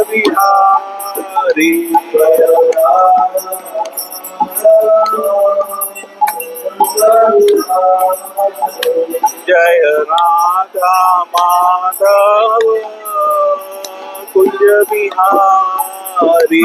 बिहारी जय राधा माधव कुंज बिहारी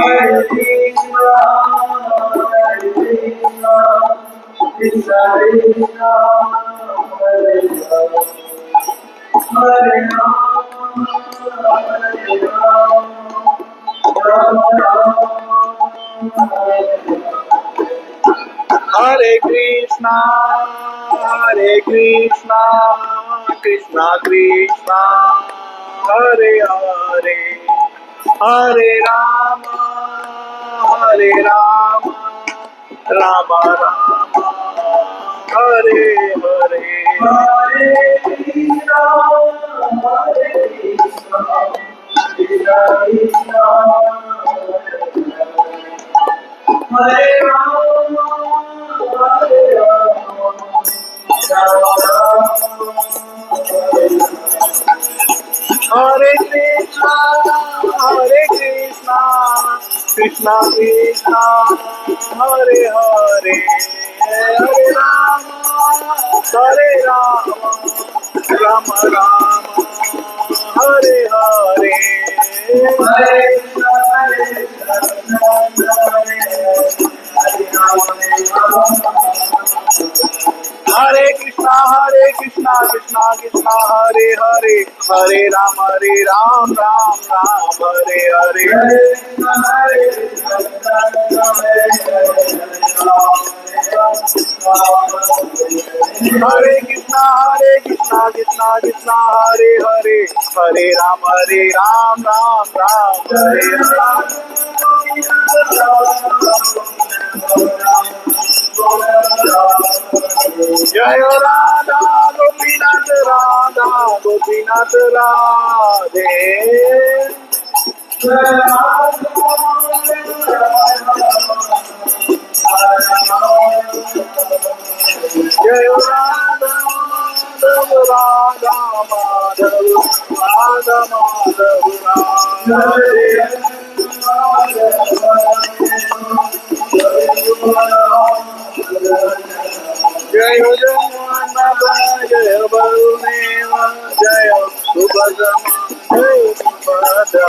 हरे कृष्णा कृष्णा कृष्णा हरे हरे हरे राम राम राम हरे हरे हरे कृष्णा कृष्णा कृष्णा हरे राम हरे कृष्णा कृष्णा कृष्णा हरे हरे हरे राम राम राम हरे हरे हरे कृष्णा कृष्णा कृष्णा हरे हरे हरे राम राम हरे हरे हरे कृष्णा कृष्णा कृष्णा हरे हरे हरे राम राम हरे जय राधा गोपीनाथ राधे जय राधा माधव जय जगन्नाथ जय बलदेव जय सुभद्रमा जय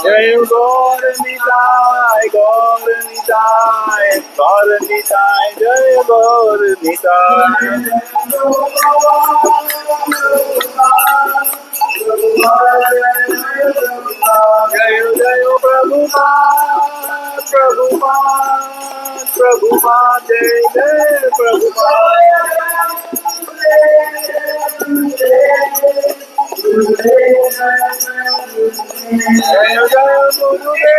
जय गौर निताय जय गौर निताय जय जय प्रभुपाद जय जय प्रभुपाद जय जय गुरुदेव जय जय गुरुदेव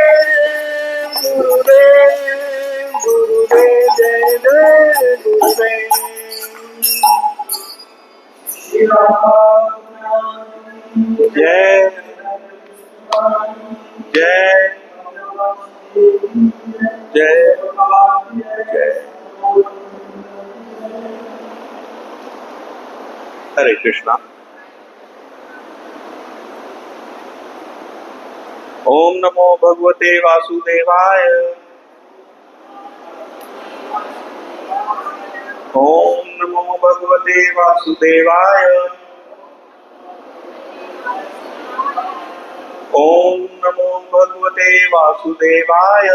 जय जय जय जय हरे कृष्णा। ओम नमो भगवते वासुदेवाय। ओम नमो भगवते वासुदेवाय। ओम नमो भगवते वासुदेवाय।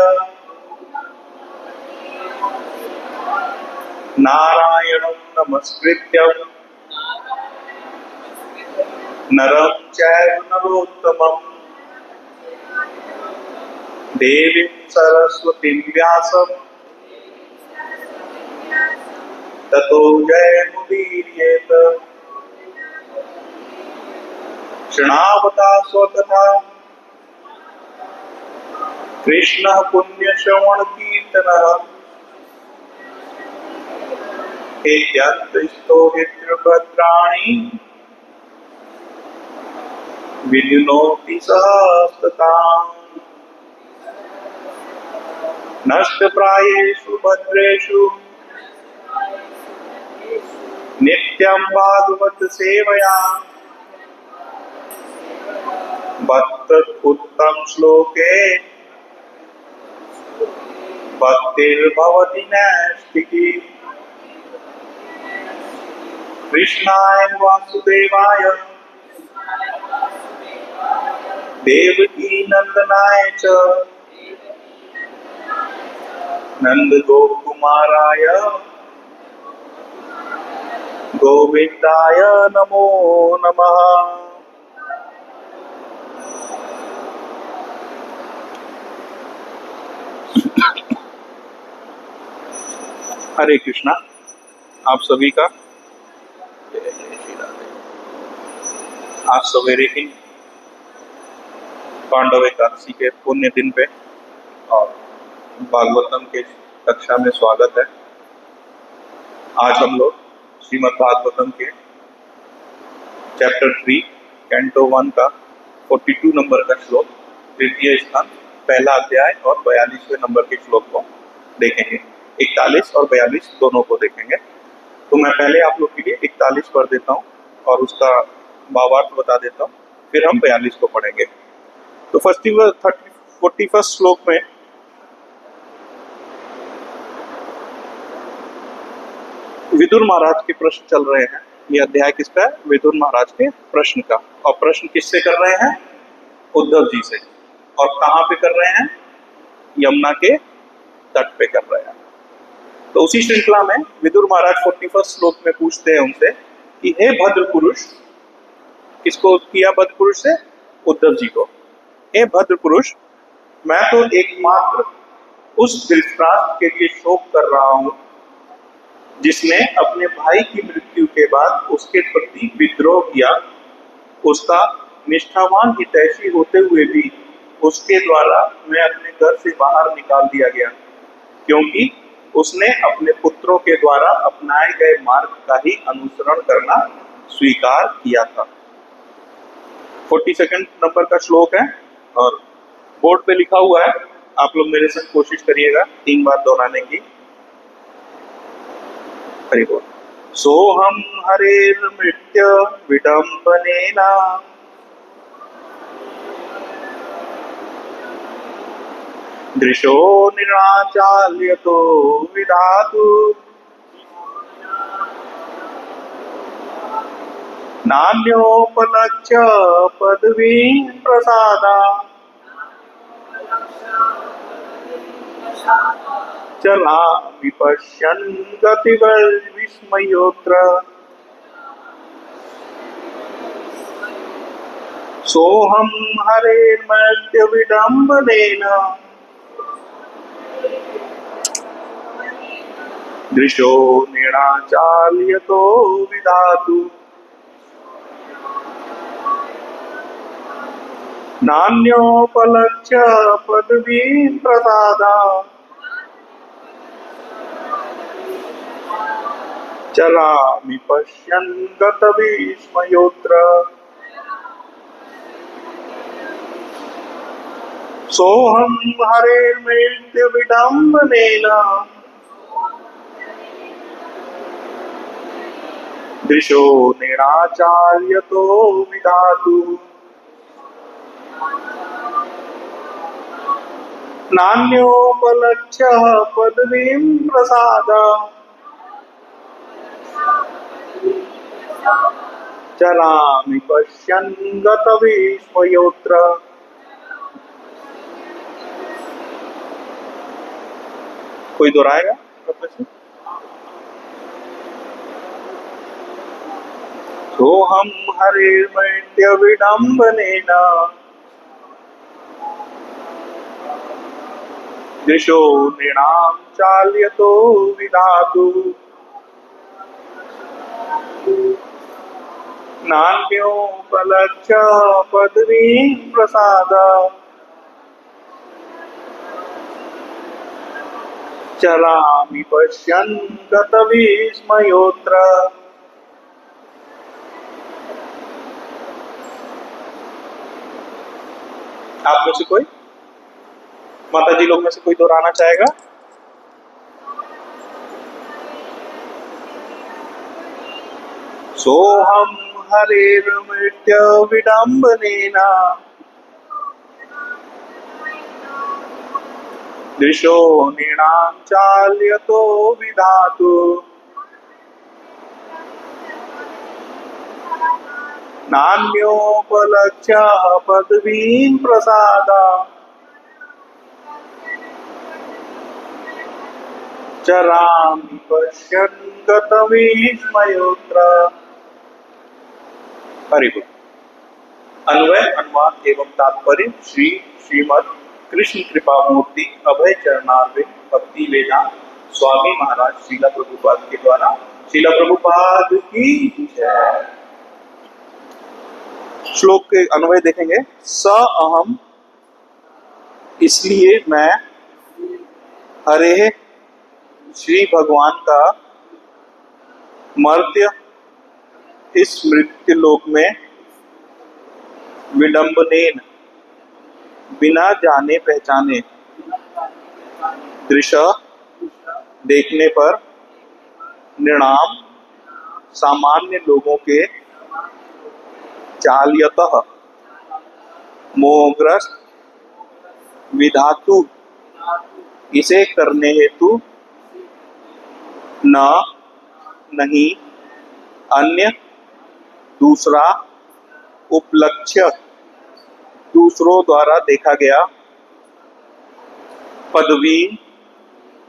नारायणं नमस्कृत्यं नरं चैव नरोत्तमं देवीं सरस्वतीं व्यासं ततो जयमुदीरयेत। क्षणावता स्वतथा कृष्णः पुण्यश्रवणकीर्तनः हेत्यन्तस्तो हितृभद्राणि विजुनोति सहस्तताम्। नष्टप्रायेषु भद्रेषु नित्यं भागवत सेवया भक्त उत्तम श्लोके भक्तिर्भवति नैष्ठिकी। कृष्णाय वासुदेवाय देवकी नंदनाय च नंद गोकुमाराय गोविंदाय नमो नमः। हरे कृष्णा। आप सभी का आज सवेरे ही पांडव एकादशी के पुण्य दिन पे और भागवतम के कक्षा में स्वागत है। आज हम लोग श्रीमद् भागवतम के चैप्टर 3 कैंटो 1 का 42 नंबर का श्लोक, तृतीय स्थान, पहला अध्याय और 42वें नंबर के श्लोक को देखेंगे। 41 और 42 दोनों को देखेंगे। तो मैं पहले आप लोग के लिए 41 पढ़ देता हूँ और उसका भावार्थ बता देता हूँ, फिर हम 42 को पढ़ेंगे। तो 41 श्लोक में विदुर महाराज के प्रश्न चल रहे हैं। ये अध्याय किसका है? विदुर महाराज के प्रश्न का। और प्रश्न किससे कर रहे हैं? उद्धव जी से। और कहाँ पे कर रहे हैं? यमुना के तट पे कर रहे हैं। तो उसी श्रृंखला में विदुर महाराज 41 श्लोक में पूछते हैं उनसे कि हे भद्र पुरुष, किसको किया भद्र पुरुष से? उद्धव जी को। हे भद्र पुरुष, मैं तो एकमात्र उस धृतराष्ट्र के लिए शोक कर रहा हूं जिसने अपने भाई की मृत्यु के बाद उसके प्रति विद्रोह किया। उसका निष्ठावान हितैषी होते हुए भी उसके द्वारा मैं अपने घर से बाहर निकाल दिया गया, क्योंकि उसने अपने पुत्रों के द्वारा अपनाए गए मार्ग का ही अनुसरण करना स्वीकार किया था। 42 नंबर का श्लोक है और बोर्ड पे लिखा हुआ है। आप लोग मेरे संग कोशिश करिएगा 3 बार दोहराने की। हरि बोल। सोहम हरेर्मृत्य विडम्बनेना दृशो निराचाल्यतो विधातु नान्योपलक्ष्य पदवी प्रसादा चला विपश्यन् गतिविस्मयोत्र सोहम हरेर्मर्त्य विडम्बनेन दृशो निराचाल्यतो विधातु नान्योपलक्ष्य पदवी प्रसादा चलामि पश्यन् गतविस्मयोत्र सोहम हरेर्मृत्य विडम्बनेन दृशो निराचार्यतो विधातु नान्योपलक्ष्य पदवीं प्रसाद चलामि पश्यन् गतविस्मयोत्र। कोई दोहराएगा? सोहम हरेर्मृत्य विडम्बनेन दृशो नृणां चाल्यतो विधातु नान्योपलक्ष्य पदवीं प्रसाद चलामि पश्यन् गतविस्मयोत्र। आप में से कोई, माता जी लोग में से कोई दोहराना चाहेगा? सोहम हरेर्मृत्य विडम्बनेन दृशो नृणां चाल्यतो विधातु नान्योपलक्ष्य पदवीं प्रसादा चरामि पश्यन् गतविस्मयोऽत्र। हरिबोल। अन्वय, अनुवाद एवं तात्पर्य श्री श्रीमद कृष्ण कृपा मूर्ति अभय चरणारविंद भक्ति वेदांत स्वामी महाराज श्रीला प्रभुपाद के द्वारा। श्रीला प्रभुपाद की जय। श्लोक के अन्वय देखेंगे। स अहम, इसलिए मैं, हरे, श्री भगवान का, मर्त्य, इस मृत्यु लोक में, विडंबनेन, बिना जाने पहचाने, दृश, देखने पर, नृणाम, सामान्य लोगों के, चाल्यतः, मोहग्रस्त, विधातु, इसे करने हेतु, न, नहीं, अन्य, दूसरा, उपलक्ष्य, दूसरों द्वारा देखा गया, पदवी,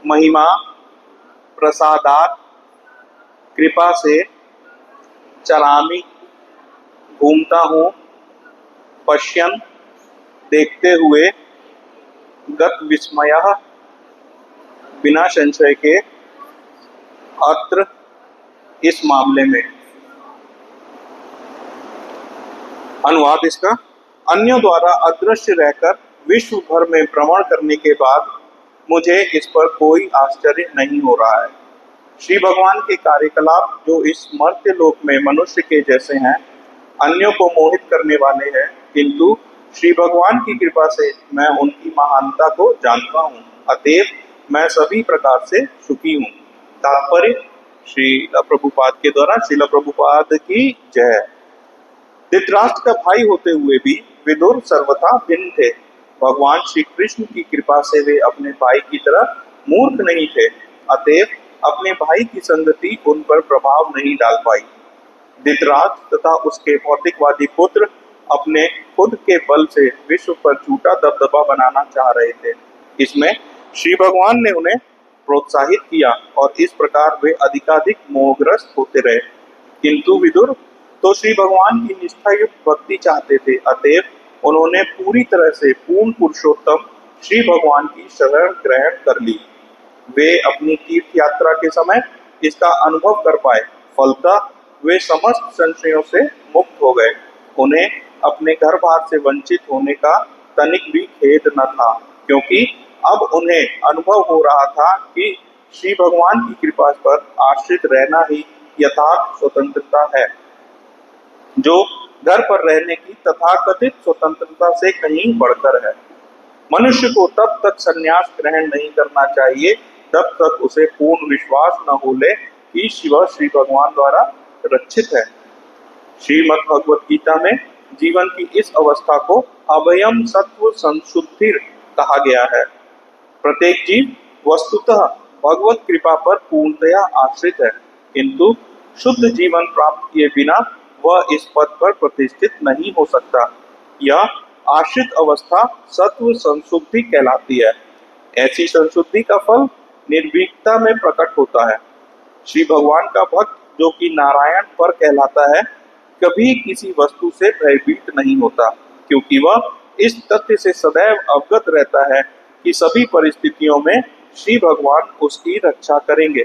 महिमा, प्रसादात, कृपा से, चरामी, घूमता हूँ, पश्यन, देखते हुए, गत विस्मयः, बिना संशय के, अत्र, इस मामले में। अनुवाद इसका। अन्यों द्वारा अदृश्य रहकर विश्व भर में भ्रमण करने के बाद मुझे इस पर कोई आश्चर्य नहीं हो रहा है। श्री भगवान के कार्यकलाप जो इस मर्त्य लोक में मनुष्य के जैसे हैं, अन्यों को मोहित करने वाले हैं, किंतु श्री भगवान की कृपा से मैं उनकी महानता को जानता हूँ, अतएव मैं सभी प्रकार से सुखी हूँ। तात्पर्य श्रील प्रभुपाद के द्वारा। श्रील प्रभुपाद की जय। धृतराष्ट्र का भाई होते हुए भी विदुर सर्वथा भिन्न थे। भगवान श्री कृष्ण की कृपा से वे अपने भाई की तरह मूर्ख नहीं थे, अतएव अपने भाई की संगति उन पर प्रभाव नहीं डाल पाई। धृतराष्ट्र तथा उसके भौतिकवादी पुत्र अपने खुद के बल से विश्व पर झूठा दबदबा बनाना चाह रहे थे। इसमें श्री भगवान ने उन्हें प्रोत्साहित किया और इस प्रकार वे अधिकाधिक मोहग्रस्त होते रहे। किंतु विदुर तो श्री भगवान की निष्ठा युक्त भक्ति चाहते थे, अतएव उन्होंने पूरी तरह से पूर्ण पुरुषोत्तम श्री भगवान की शरण ग्रहण कर ली। वे अपनी तीर्थ यात्रा के समय इसका अनुभव कर पाए, फलतः वे समस्त संशयों से मुक्त हो गए। उन्हें अपने घर बार से वंचित होने का तनिक भी खेद न था, क्योंकि अब उन्हें अनुभव हो रहा था कि श्री भगवान की कृपा पर आश्रित रहना ही यथार्थ स्वतंत्रता है, जो घर पर रहने की तथाकथित स्वतंत्रता से कहीं बढ़कर है। मनुष्य को तब तक संन्यास ग्रहण नहीं करना चाहिए तब तक उसे पूर्ण विश्वास न हो ले कि शिव श्री भगवान द्वारा रक्षित है। श्रीमद् भगवत गीता में जीवन की इस अवस्था को अभयम सत्व संशुद्धिर कहा गया है। प्रत्येक जीव वस्तुतः भगवत कृपा पर पूर्णतया आश्रित है, किंतु शुद्ध जीवन प्राप्त किए बिना वह इस पद पर प्रतिष्ठित नहीं हो सकता। यह आश्रित अवस्था सत्व संशुद्धि कहलाती है। ऐसी संशुद्धि का फल निर्भीकता में प्रकट होता है। श्री भगवान का भक्त जो कि नारायण पर कहलाता है, कभी किसी वस्तु से भयभीत नहीं होता, क्योंकि वह इस तथ्य से सदैव अवगत रहता है कि सभी परिस्थितियों में श्री भगवान उसकी रक्षा करेंगे।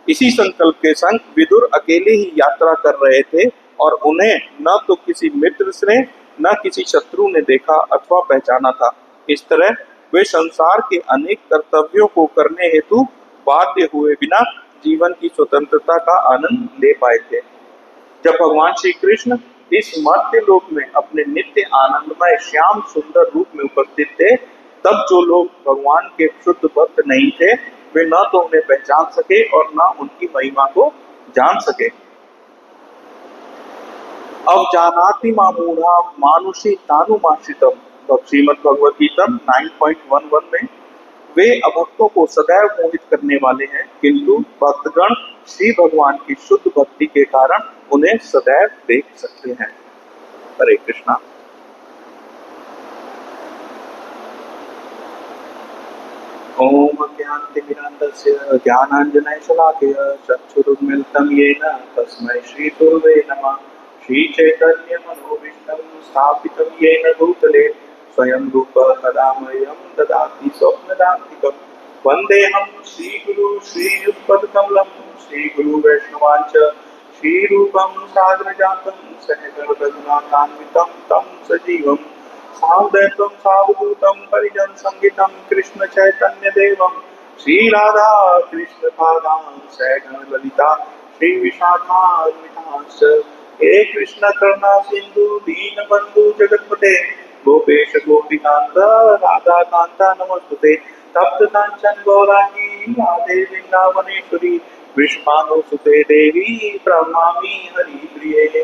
इसी संकल्प के संग विदुर अकेले ही यात्रा कर रहे थे और उन्हें न तो किसी मित्र ने न किसी शत्रु ने देखा अथवा पहचाना था। इस तरह वे संसार के अनेक कर्तव्यों को करने हेतु बाध्य हुए बिना जीवन की स्वतंत्रता का आनंद ले पाए थे। जब भगवान श्री कृष्ण इस मर्त्य लोक में अपने नित्य आनंदमय श्याम सुंदर रूप में उपस्थित थे, तब जो लोग भगवान के शुद्ध भक्त नहीं थे, वे न तो उन्हें पहचान सके और न उनकी महिमा को जान सके। अब जानाति मामूढ़ा मानुषी तानुमाश्रितम, तो श्रीमद् भगवत गीता 9.11 में वे अभक्तों को सदैव मोहित करने वाले हैं, किंतु भक्तगण श्री भगवान की शुद्ध भक्ति के कारण उन्हें सदैव देख सकते हैं। हरे कृष्णा। ओम ज्ञानतिमिरान्धस्य ज्ञानाञ्जनशलाकया चक्षुरुन्मीलितं येन तस्मै श्रीगुरवे नमः। श्रीचैतन्यमनोभीष्टं स्थापितं येन भूतले स्वयं रूपः कदा मह्यं ददाति स्वप्नदान्तिकम्। वन्देऽहं श्रीगुरु श्रीयुक्तपदकमलं श्रीगुरुवैष्णवाञ्च श्रीरूपं साग्रजातं सहगणरघुनाथान्वितं तं सजीवम् सावधूतं सावधूतं परिजन संगितं कृष्ण चैतन्य देवं श्री राधा कृष्ण पादां सैगण ललिता श्री विशाखान्वितांश्च हे कृष्ण करुणा सिंधु दीन बंधु जगतपते गोपेश गोपिकांत राधा कांता नमस्तुते तप्त कांचन गौरांगी राधे वृंदावनेश्वरी विश्वानुसुते देवी प्रणमामि हरिप्रिये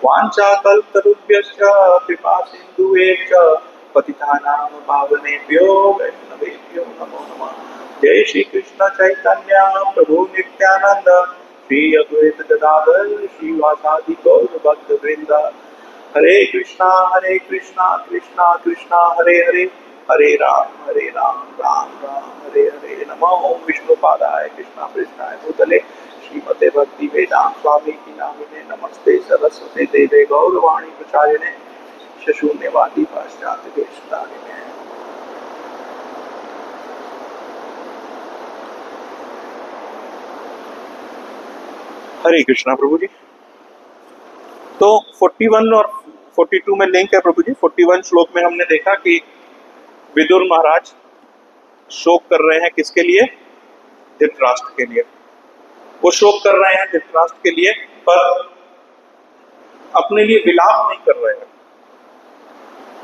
वाञ्छाकल्पतरुभ्यश्च कृपा सिन्धुभ्यश्च पतितानां पावनेभ्यो वैष्णवेभ्यो नमो नमः। जय श्री कृष्ण चैतन्य प्रभु नित्यानंद श्री अद्वैत गदाधर श्रीवासादि गौर भक्त वृंद। हरे कृष्णा कृष्णा कृष्णा हरे हरे, हरे राम राम राम हरे हरे। नमो विष्णुपादाय कृष्णा पृष्ठाय भूतले श्रीमते भक्ति वेदांत स्वामी की नामिने नमस्ते सरस्वती देवे गौरवाणी प्रचारिणे शून्यवादी पाश्चात्य देशतारिणे। हरे कृष्णा प्रभु जी। तो 41 और 42 में लिंक है प्रभु जी। 41 श्लोक में हमने देखा कि विदुर महाराज शोक कर रहे हैं किसके लिए? धृतराष्ट्र के लिए। वो शोक कर रहे हैं धृतराष्ट्र के लिए, पर अपने लिए विलाप नहीं कर रहे हैं।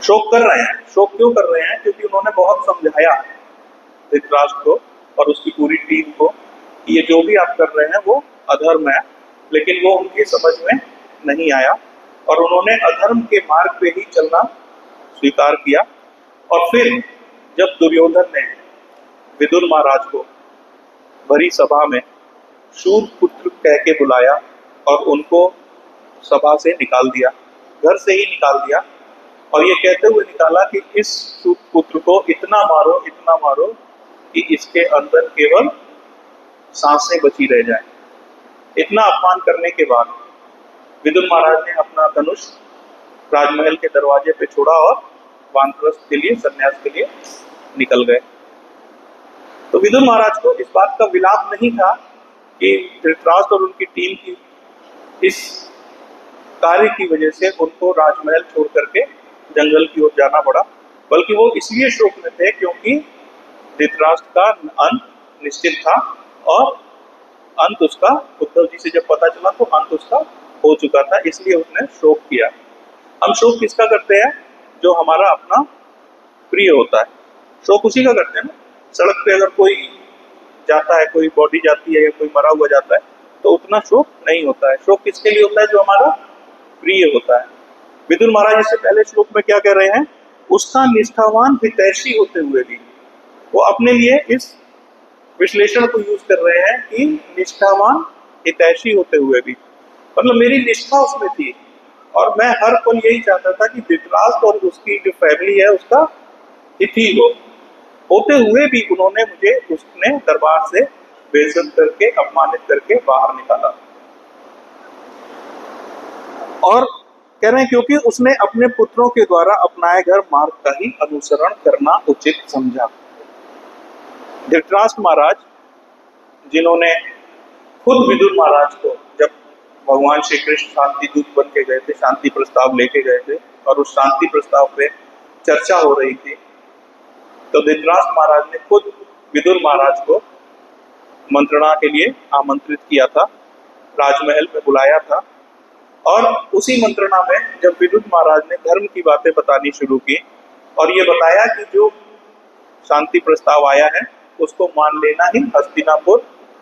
शोक कर रहे हैं। शोक क्यों कर रहे हैं? क्योंकि उन्होंने बहुत समझाया धृतराष्ट्र को और उसकी पूरी टीम को कि ये जो भी आप कर रहे हैं वो अधर्म है, लेकिन वो उनकी समझ में नहीं आया और उन्होंने अधर्म के मार्ग पे ही चलना स्वीकार किया। और फिर जब दुर्योधन ने विदुर महाराज को भरी सभा में शूर पुत्र कह के बुलाया और उनको सभा से निकाल दिया, घर से ही निकाल दिया, और ये कहते हुए निकाला कि इस शूर पुत्र को इतना मारो कि इसके अंदर केवल सांसें बची रह जाए। इतना अपमान करने के बाद विदुर महाराज ने अपना धनुष राजमहल के दरवाजे पे छोड़ा और वानप्रस्थ के लिए, संन्यास के लिए निकल गए। तो विदुर महाराज को इस बात का विलाप नहीं था कि धृतराष्ट्र और उनकी टीम की इस कार्य की वजह से उनको राजमहल छोड़ करके जंगल की ओर जाना पड़ा, बल्कि वो इसलिए शोक में थे क्योंकि धृतराष्ट्र का अंत निश्चित था और अंत उसका उद्धव जी से जब पता चला तो अंत उसका हो चुका था, इसलिए उसने शोक किया। हम शोक किसका करते हैं? जो हमारा अपना प्रिय होता है। शोक उसी का करते हैं ना। सड़क पे अगर कोई जाता है, कोई बॉडी जाती है या कोई मरा हुआ जाता है तो उतना शोक नहीं होता है। शोक किसके लिए होता है? जो हमारा प्रिय होता है। विदुर महाराज इससे पहले श्लोक में क्या कह रहे हैं? उसका निष्ठावान हितैषी होते हुए भी। वो अपने लिए इस विश्लेषण को यूज कर रहे हैं कि निष्ठावान हितैषी होते हुए भी, मतलब मेरी निष्ठा उसमें थी और मैं हर पल यही चाहता था कि धृतराष्ट्र और उसकी जो फैमिली है उसका हित ही हो। होते हुए भी उन्होंने मुझे उसने दरबार से बेइज्जत करके, अपमानित करके बाहर निकाला। और कह रहे हैं क्योंकि उसने अपने पुत्रों के द्वारा अपनाए गए मार्ग का ही अनुसरण करना उचित समझा। धृतराष्ट्र महाराज, जिन्होंने खुद विदुर महाराज को, जब भगवान श्री कृष्ण शांति दूत बन के गए थे, शांति प्रस्ताव लेके गए थे और उस शांति प्रस्ताव पे चर्चा हो रही थी, तो धृतराष्ट्र महाराज ने खुद विदुर महाराज को मंत्रणा के लिए आमंत्रित किया था, राजमहल में बुलाया था। और उसी मंत्रणा में जब विदुर महाराज ने धर्म की बातें बतानी शुरू की और ये बताया कि जो शांति प्रस्ताव आया है उसको मान लेना ही हस्तिनापुर,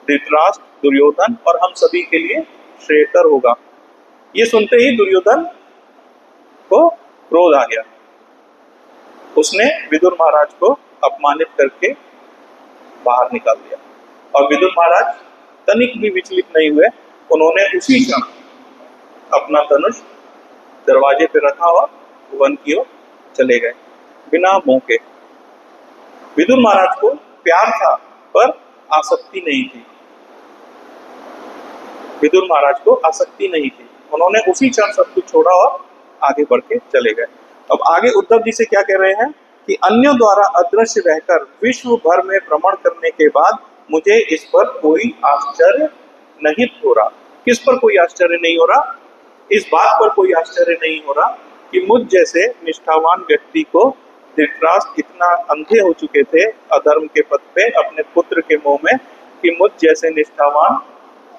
धृतराष्ट्र, दुर्योधन और हम सभी के लिए श्रेयकर होगा। ये सुनते ही दुर्योधन को क्रोध आ गया। उसने विदुर महाराज को अपमानित करके बाहर निकाल दिया और विदुर महाराज तनिक भी विचलित नहीं हुए। उन्होंने उसी क्षण अपना धनुष दरवाजे पे रखा और वन की ओर चले गए बिना मुंह के। विदुर महाराज को प्यार था पर आसक्ति नहीं थी। विदुर महाराज को आसक्ति नहीं थी, उन्होंने उसी क्षण सब कुछ छोड़ा और आगे बढ़ के चले गए। अब आगे उद्धव जी से क्या कह रहे हैं कि अन्यों द्वारा अदृश्य रहकर विश्व भर में भ्रमण करने के बाद मुझे इस पर कोई आश्चर्य नहीं हो रहा। किस पर कोई आश्चर्य नहीं हो रहा? इस बात पर कोई आश्चर्य नहीं हो रहा कि मुझ जैसे निष्ठावान व्यक्ति को धृतराष्ट्र इतना अंधे हो चुके थे अधर्म के पथ पे अपने पुत्र के मोह में कि मुझ जैसे निष्ठावान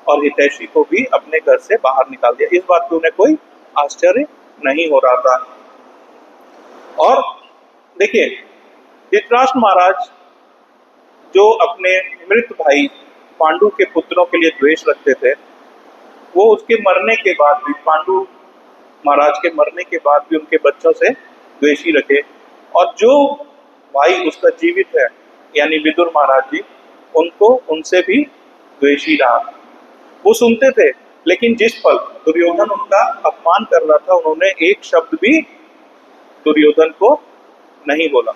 और हितैषी को भी अपने घर से बाहर निकाल दिया। इस बात पे उन्हें कोई आश्चर्य नहीं हो रहा था। और देखिए, धृतराष्ट्र महाराज जो अपने मृत भाई पांडु के पुत्रों के लिए द्वेष रखते थे, वो उसके मरने के बाद भी, पांडु महाराज के मरने के बाद भी उनके बच्चों से द्वेषी रखे। और जो भाई उसका जीवित है यानी विदुर महाराज जी, उनको उनसे भी द्वेषी रहा। वो सुनते थे, लेकिन जिस पल दुर्योधन उनका अपमान कर रहा था उन्होंने एक शब्द भी दुर्योधन को नहीं बोला।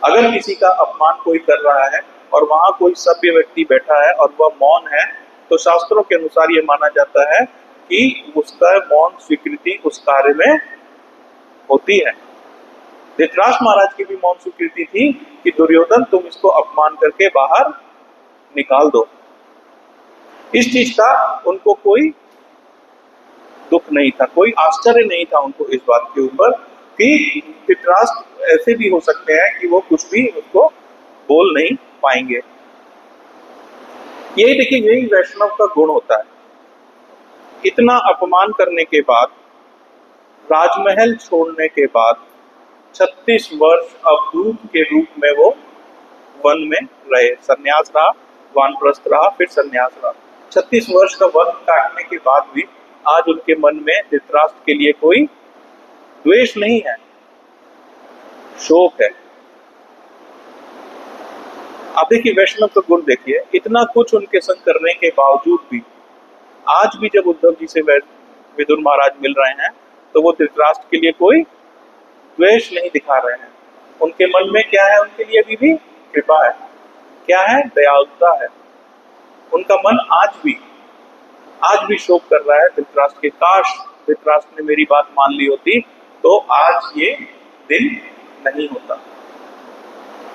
अगर किसी का अपमान कोई कर रहा है और वहां कोई सभ्य व्यक्ति बैठा है और वह मौन है, तो शास्त्रों के अनुसार ये माना जाता है कि उसका मौन स्वीकृति उस कार्य में होती है। धृतराष्ट्र महाराज की भी मौन स्वीकृति थी कि दुर्योधन तुम इसको अपमान करके बाहर निकाल दो। इस चीज का उनको कोई दुख नहीं था, कोई आश्चर्य नहीं था उनको इस बात के ऊपर कि धृतराष्ट्र ऐसे भी हो सकते हैं कि वो कुछ भी उसको बोल नहीं पाएंगे। यही देखिए, यही वैष्णव का गुण होता है। इतना अपमान करने के बाद, राजमहल छोड़ने के बाद 36 वर्ष अवधूत के रूप में वो वन में रहे। सन्यास रहा, वानप्रस्थ रहा, फिर सन्यास रहा। 36 वर्ष का वन काटने के बाद भी आज उनके मन में धृतराष्ट्र के लिए कोई द्वेष नहीं है, शोक है। आप देखिए, वैष्णव का गुण देखिए, इतना कुछ उनके संग करने के बावजूद भी आज भी जब उद्धव जी से विदुर महाराज मिल रहे हैं तो वो धृतराष्ट्र के लिए कोई द्वेष नहीं दिखा रहे हैं। उनके मन में क्या है? उनके लिए अभी भी कृपा है। क्या है? दयालुता है। उनका मन आज भी शोक कर रहा है धृतराष्ट्र के। काश धृतराष्ट्र ने मेरी बात मान ली होती तो आज ये दिन नहीं होता।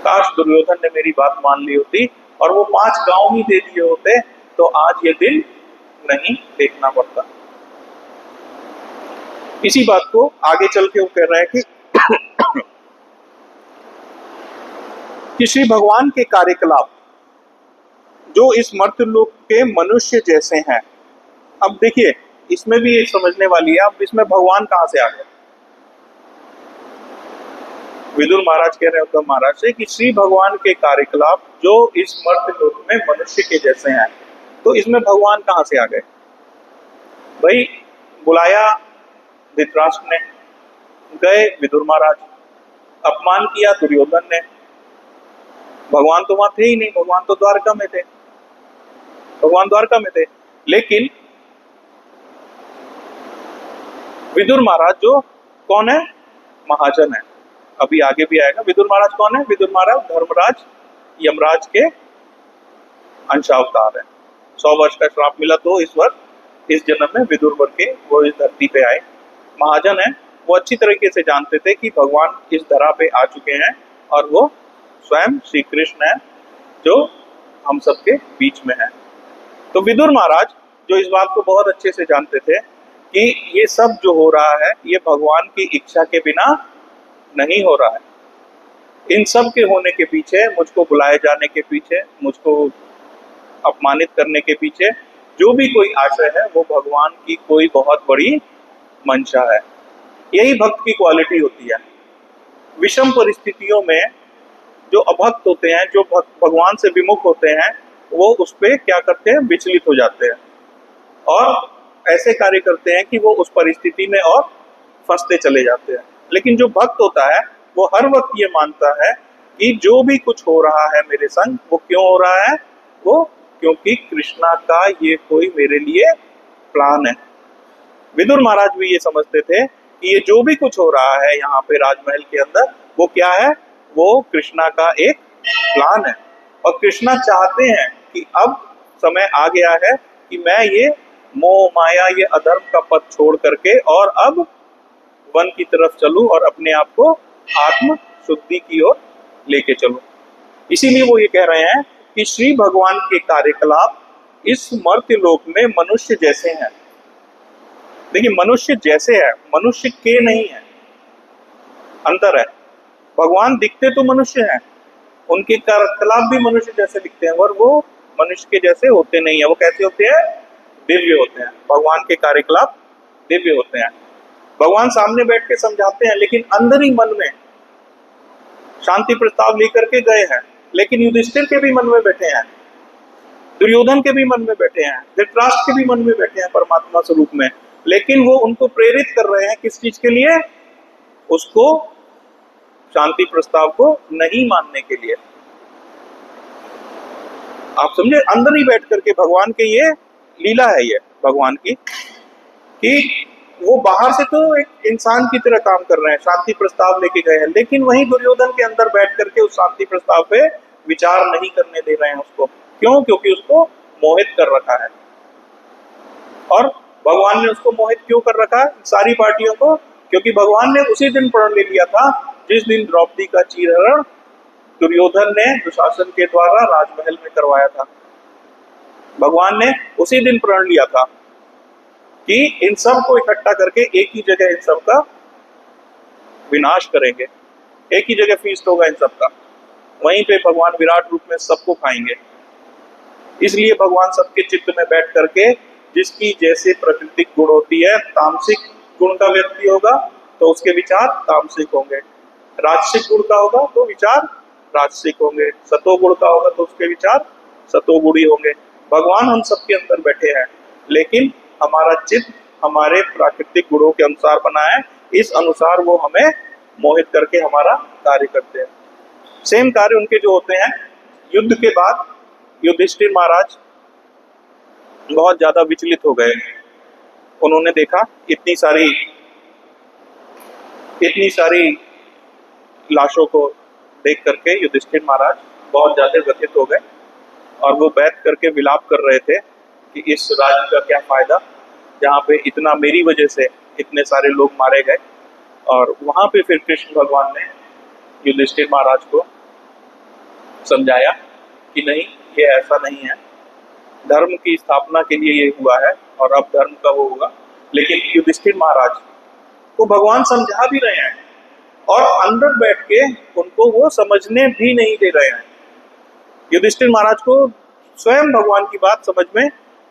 काश दुर्योधन ने मेरी बात मान ली होती और वो 5 गांव ही दे दिए होते तो आज ये दिन नहीं देखना पड़ता। इसी बात को आगे चल के वो कह रहे हैं कि श्री भगवान के कार्यकलाप जो इस मर्त्यलोक के मनुष्य जैसे हैं। अब देखिए, इसमें भी एक समझने वाली है। अब इसमें भगवान कहां से आ गए? विदुर महाराज कह रहे हैं उद्धव महाराज से कि श्री भगवान के कार्यकलाप जो इस मर्त्यलोक में मनुष्य के जैसे हैं, तो इसमें भगवान कहां से आ गए? भाई, बुलाया धृतराष्ट्र ने, गए विदुर महाराज, अपमान किया दुर्योधन ने। भगवान तो वहां थे ही नहीं, भगवान तो द्वारका में थे, भगवान द्वारका में थे। लेकिन विदुर महाराज जो कौन है? महाजन है। अभी आगे भी आएगा। विदुर महाराज कौन है? विदुर महाराज धर्मराज यमराज के अंशावतार है। 100 वर्ष का श्राप मिला तो इस जन्म में विदुर वर के वो इस धरती पे आए। महाजन है, वो अच्छी तरीके से जानते थे कि भगवान इस धरा पे आ चुके हैं और वो स्वयं श्री कृष्ण है जो हम सबके बीच में है। तो विदुर महाराज जो इस बात को बहुत अच्छे से जानते थे कि ये सब जो हो रहा है ये भगवान की इच्छा के बिना नहीं हो रहा है। इन सब के होने के पीछे, मुझको बुलाए जाने के पीछे, मुझको अपमानित करने के पीछे जो भी कोई आशय है वो भगवान की कोई बहुत बड़ी मंशा है। यही भक्त की क्वालिटी होती है। विषम परिस्थितियों में जो अभक्त होते हैं, जो भगवान से विमुख होते हैं, वो उस पर क्या करते हैं? विचलित हो जाते हैं और ऐसे कार्य करते हैं कि वो उस परिस्थिति में और फंसते चले जाते हैं। लेकिन जो भक्त होता है वो हर वक्त ये मानता है कि जो भी कुछ हो रहा है मेरे संग, वो क्यों हो रहा है, वो क्योंकि कृष्णा का ये कोई मेरे लिए प्लान है। विदुर महाराज भी ये समझते थे कि ये जो भी कुछ हो रहा है यहाँ पे राजमहल के अंदर, वो क्या है, वो कृष्णा का एक प्लान है। और कृष्णा चाहते हैं कि अब समय आ गया है कि मैं ये मोह माया, ये अधर्म का पथ छोड़ करके और अब वन की तरफ चलूं और अपने आप को आत्म शुद्धि की ओर लेके चलूं। इसीलिए वो ये कह रहे हैं कि श्री भगवान के कार्यकलाप इस मर्त्य लोक में मनुष्य जैसे हैं। देखिए, मनुष्य जैसे है, मनुष्य के नहीं है, अंतर है। भगवान दिखते तो मनुष्य हैं, उनके कार्यकलाप भी मनुष्य जैसे दिखते हैं, और वो मनुष्य के जैसे होते नहीं है। वो कैसे होते हैं, दिव्य होते हैं। भगवान के कार्यकलाप दिव्य होते हैं। भगवान सामने बैठ के समझाते हैं, लेकिन अंदर ही मन में शांति प्रस्ताव लेकर के गए हैं। लेकिन युधिष्ठिर के भी मन में बैठे हैं, दुर्योधन के भी मन में बैठे हैं, धृतराष्ट्र के भी मन में बैठे हैं परमात्मा स्वरूप में। लेकिन वो उनको प्रेरित कर रहे हैं किस चीज के लिए, उसको शांति प्रस्ताव को नहीं मानने के लिए। आप समझे, अंदर ही बैठ करके भगवान के ये लीला है, ये भगवान की, कि वो बाहर से तो एक इंसान की तरह काम कर रहे हैं, शांति प्रस्ताव लेके गए हैं, लेकिन वहीं दुर्योधन के अंदर बैठ करके उस शांति प्रस्ताव पे विचार नहीं करने दे रहे हैं उसको। क्यों? क्योंकि उसको मोहित कर रखा है। और भगवान ने उसको मोहित क्यों कर रखा है सारी पार्टियों को? क्योंकि भगवान ने उसी दिन प्रण ले लिया था जिस दिन द्रौपदी का चीरहरण दुर्योधन ने दुशासन के द्वारा राजमहल में करवाया था। भगवान ने उसी दिन प्रण लिया था कि इन सब को इकट्ठा करके एक ही जगह इन सब का विनाश करेंगे, एक ही जगह फीस्ट होगा इन सब का, वहीं पे भगवान विराट रूप में सबको खाएंगे। इसलिए भगवान सबके चित्त में बैठ करके, जिसकी जैसे प्राकृतिक गुण होती है, तामसिक गुण का व्यक्ति होगा तो उसके विचार तामसिक होंगे, राजसिक गुण का होगा तो विचार राजसिक होंगे, सतोगुण का होगा तो उसके विचार सतोगुणी होंगे। भगवान हम सबके अंदर बैठे हैं, लेकिन हमारा चित्त हमारे प्राकृतिक गुणों के अनुसार बना है, इस अनुसार वो हमें मोहित करके हमारा कार्य करते हैं। सेम कार्य उनके जो होते हैं, युद्ध के बाद युधिष्ठिर महाराज बहुत ज्यादा विचलित हो गए। उन्होंने देखा इतनी सारी लाशों को देख करके युधिष्ठिर महाराज बहुत ज्यादा व्यथित हो गए, और वो बैठ करके विलाप कर रहे थे कि इस राज्य का क्या फायदा, जहाँ पे इतना मेरी वजह से इतने सारे लोग मारे गए। और वहां पे फिर कृष्ण भगवान ने युधिष्ठिर महाराज को समझाया कि नहीं, ये ऐसा नहीं है, धर्म की स्थापना के लिए ये हुआ है और अब धर्म का वो होगा। लेकिन युधिष्ठिर महाराज को भगवान समझा भी रहे हैं और अंदर बैठ के उनको वो समझने भी नहीं दे रहे हैं। युधिष्ठिर महाराज को स्वयं भगवान की बात समझ में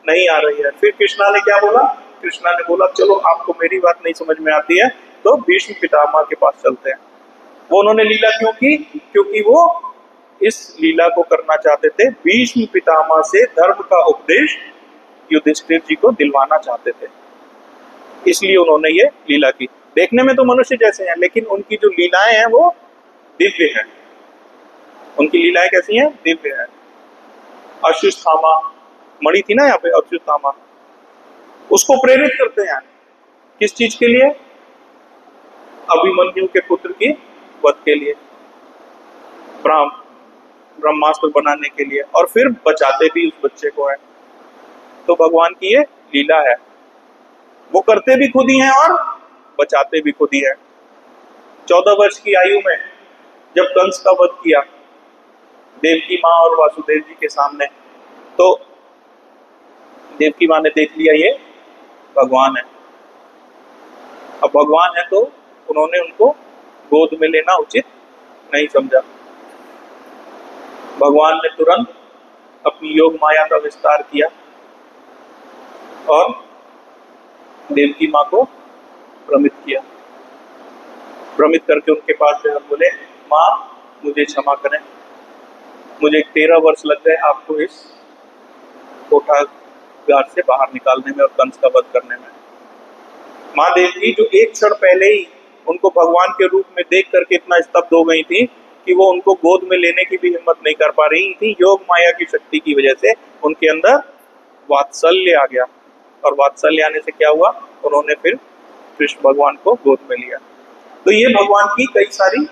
नहीं आ रही है। फिर कृष्णा ने क्या बोला? कृष्णा ने बोला, चलो आपको मेरी बात नहीं समझ में आती है तो भीष्म पितामह के पास चलते हैं। वो उन्होंने लीला क्यों की? क्योंकि वो इस लीला को करना चाहते थे, भीष्म पितामह से धर्म का उपदेश युधिष्ठिर जी को दिलवाना चाहते थे, इसलिए उन्होंने ये लीला की। देखने में तो मनुष्य जैसे हैं, लेकिन उनकी जो लीलाएं हैं वो दिव्य हैं। उनकी लीलाएं कैसी हैं? दिव्य हैं। अश्वत्थामा मणि थी ना यहाँ पे, अश्वत्थामा उसको प्रेरित करते हैं किस चीज के लिए? अभिमन्यु के पुत्र की वध के लिए, ब्रह्मास्त्र बनाने के लिए, और फिर बचाते भी उस बच्चे को है। तो भगवान की ये लीला है, वो करते भी खुद ही हैं और बचाते भी खुद ही है। 14 वर्ष की आयु में जब कंस का वध किया देवकी माँ और वासुदेव जी के सामने, तो देवकी माँ ने देख लिया ये भगवान है। अब भगवान है तो उन्होंने उनको गोद में लेना उचित नहीं समझा। भगवान ने तुरंत अपनी योग माया का विस्तार किया और देवकी माँ को भ्रमित किया। भ्रमित करके उनके पास गए और बोले, माँ मुझे क्षमा करें, मुझे 13 वर्ष लग गए आपको इस कोठागार से बाहर निकालने में और कंस का वध करने में। महादेव जो एक क्षण पहले ही उनको भगवान के रूप में देख करके इतना स्तब्ध हो गई थी कि वो उनको गोद में लेने की भी हिम्मत नहीं कर पा रही थी। योग माया की शक्ति की वजह से उनके अंदर वात्सल्य आ गया, और वात्सल्य आने से क्या हुआ, उन्होंने फिर कृष्ण भगवान को गोद में लिया। तो ये भगवान की कई सारी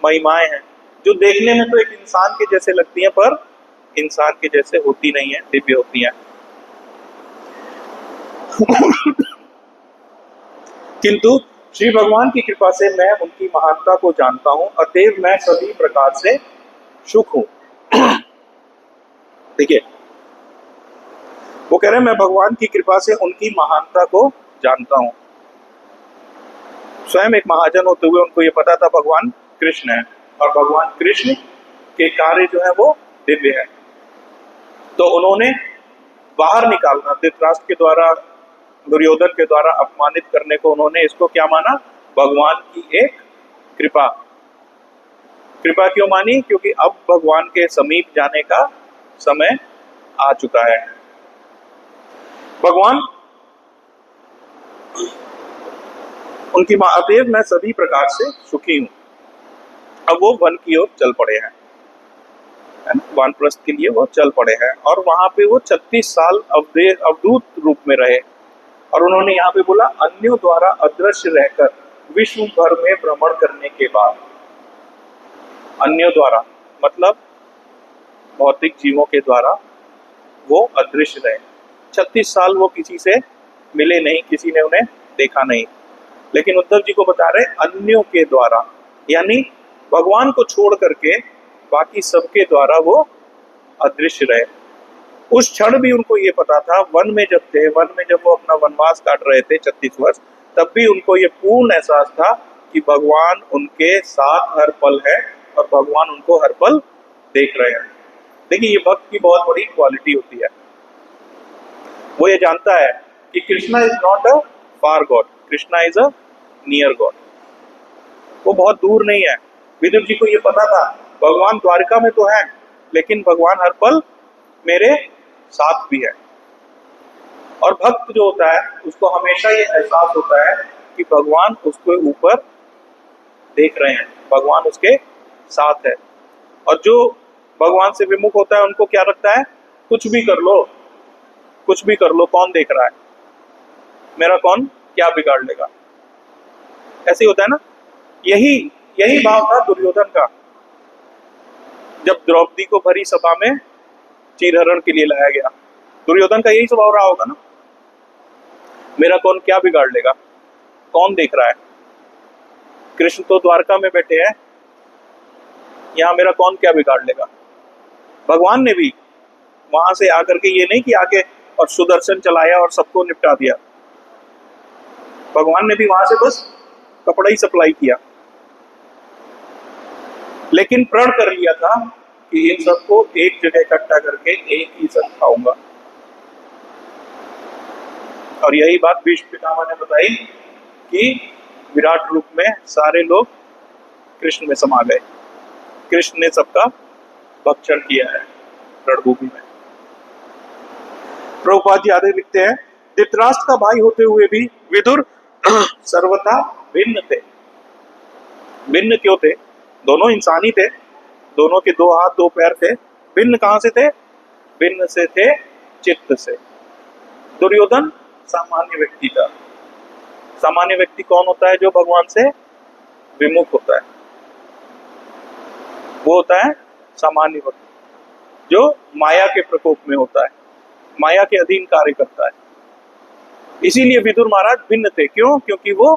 महिमाएं हैं जो देखने में तो एक इंसान के जैसे लगती हैं, पर इंसान के जैसे होती नहीं है, दिव्य होती हैं। किंतु श्री भगवान की कृपा से मैं उनकी महानता को जानता हूं, अतएव मैं सभी प्रकार से सुख हूं। देखिए, वो कह रहे हैं मैं भगवान की कृपा से उनकी महानता को जानता हूं। स्वयं एक महाजन होते हुए उनको ये पता था भगवान कृष्ण है, और भगवान कृष्ण के कार्य जो है वो दिव्य है। तो उन्होंने बाहर निकालना, धृतराष्ट्र के द्वारा, दुर्योधन के द्वारा अपमानित करने को उन्होंने इसको क्या माना, भगवान की एक कृपा। कृपा क्यों मानी, क्योंकि अब भगवान के समीप जाने का समय आ चुका है। भगवान उनकी अतएव मैं सभी प्रकार से सुखी हूं। अब वो वन की ओर चल पड़े हैं, वानप्रस्थ के लिए वो चल पड़े हैं, और वहां पे वो 36 साल अवधूत रूप में रहे। और उन्होंने यहाँ पे बोला अन्यों द्वारा अदृश्य रहकर विश्व भर में भ्रमण करने के बाद, अन्यों द्वारा मतलब भौतिक जीवों के द्वारा वो अदृश्य रहे। 36 साल वो किसी से मिले नहीं, किसी ने उन्हें देखा नहीं। लेकिन उद्धव जी को बता रहे अन्यों के द्वारा, यानी भगवान को छोड़ करके बाकी सबके द्वारा वो अदृश्य रहे। उस क्षण भी उनको ये पता था, वन में जब थे, वन में जब वो अपना वनवास काट रहे थे 36 वर्ष, तब भी उनको ये पूर्ण एहसास था कि भगवान उनके साथ हर पल है और भगवान उनको हर पल देख रहे हैं। देखिए, ये भक्त की बहुत बड़ी क्वालिटी होती है। वो ये जानता है कि Krishna is not a far God, Krishna is a near God. वो बहुत दूर नहीं है। विदुर जी को ये पता था भगवान द्वारका में तो है, लेकिन भगवान हर पल मेरे साथ भी है। और भक्त जो होता है उसको हमेशा ये एहसास होता है कि भगवान उसके ऊपर देख रहे हैं, भगवान उसके साथ है। और जो भगवान से विमुख होता है उनको क्या लगता है, कुछ भी कर लो, कुछ भी कर लो, कौन देख रहा है, मेरा कौन क्या बिगाड़ लेगा। ऐसे ही होता है ना। यही भाव था दुर्योधन का, जब द्रौपदी को भरी सभा में चीरहरण के लिए लाया गया। दुर्योधन का यही स्वभाव रहा होगा ना, मेरा कौन क्या बिगाड़ लेगा, कौन देख रहा है, कृष्ण तो द्वारका में बैठे हैं, यहाँ मेरा कौन क्या बिगाड़ लेगा। भगवान ने भी वहां से आकर के ये नहीं कि आगे और सुदर्शन चलाया और सबको निपटा दिया। भगवान ने भी वहां से बस कपड़ा ही सप्लाई किया, लेकिन प्रण कर लिया था कि इन सबको एक जगह इकट्ठा करके एक ही साथ खाऊंगा। और यही बात भीष्म पितामह ने बताई कि विराट रूप में सारे लोग कृष्ण में समा गए, कृष्ण ने सबका भक्षण किया है रणभूमि में। प्रभुपाद जी आगे लिखते हैं, धृतराष्ट्र का भाई होते हुए भी विदुर सर्वथा भिन्न थे। भिन्न क्यों थे, दोनों इंसान ही थे, दोनों के 2 हाथ 2 पैर थे। भिन्न कहां से थे, भिन्न से थे चित्त से। दुर्योधन सामान्य व्यक्ति था। सामान्य व्यक्ति कौन होता है, जो भगवान से विमुख होता है, वो होता है सामान्य व्यक्ति, जो माया के प्रकोप में होता है, माया के अधीन कार्य करता है। इसीलिए विदुर महाराज भिन्न थे। क्यों, क्योंकि वो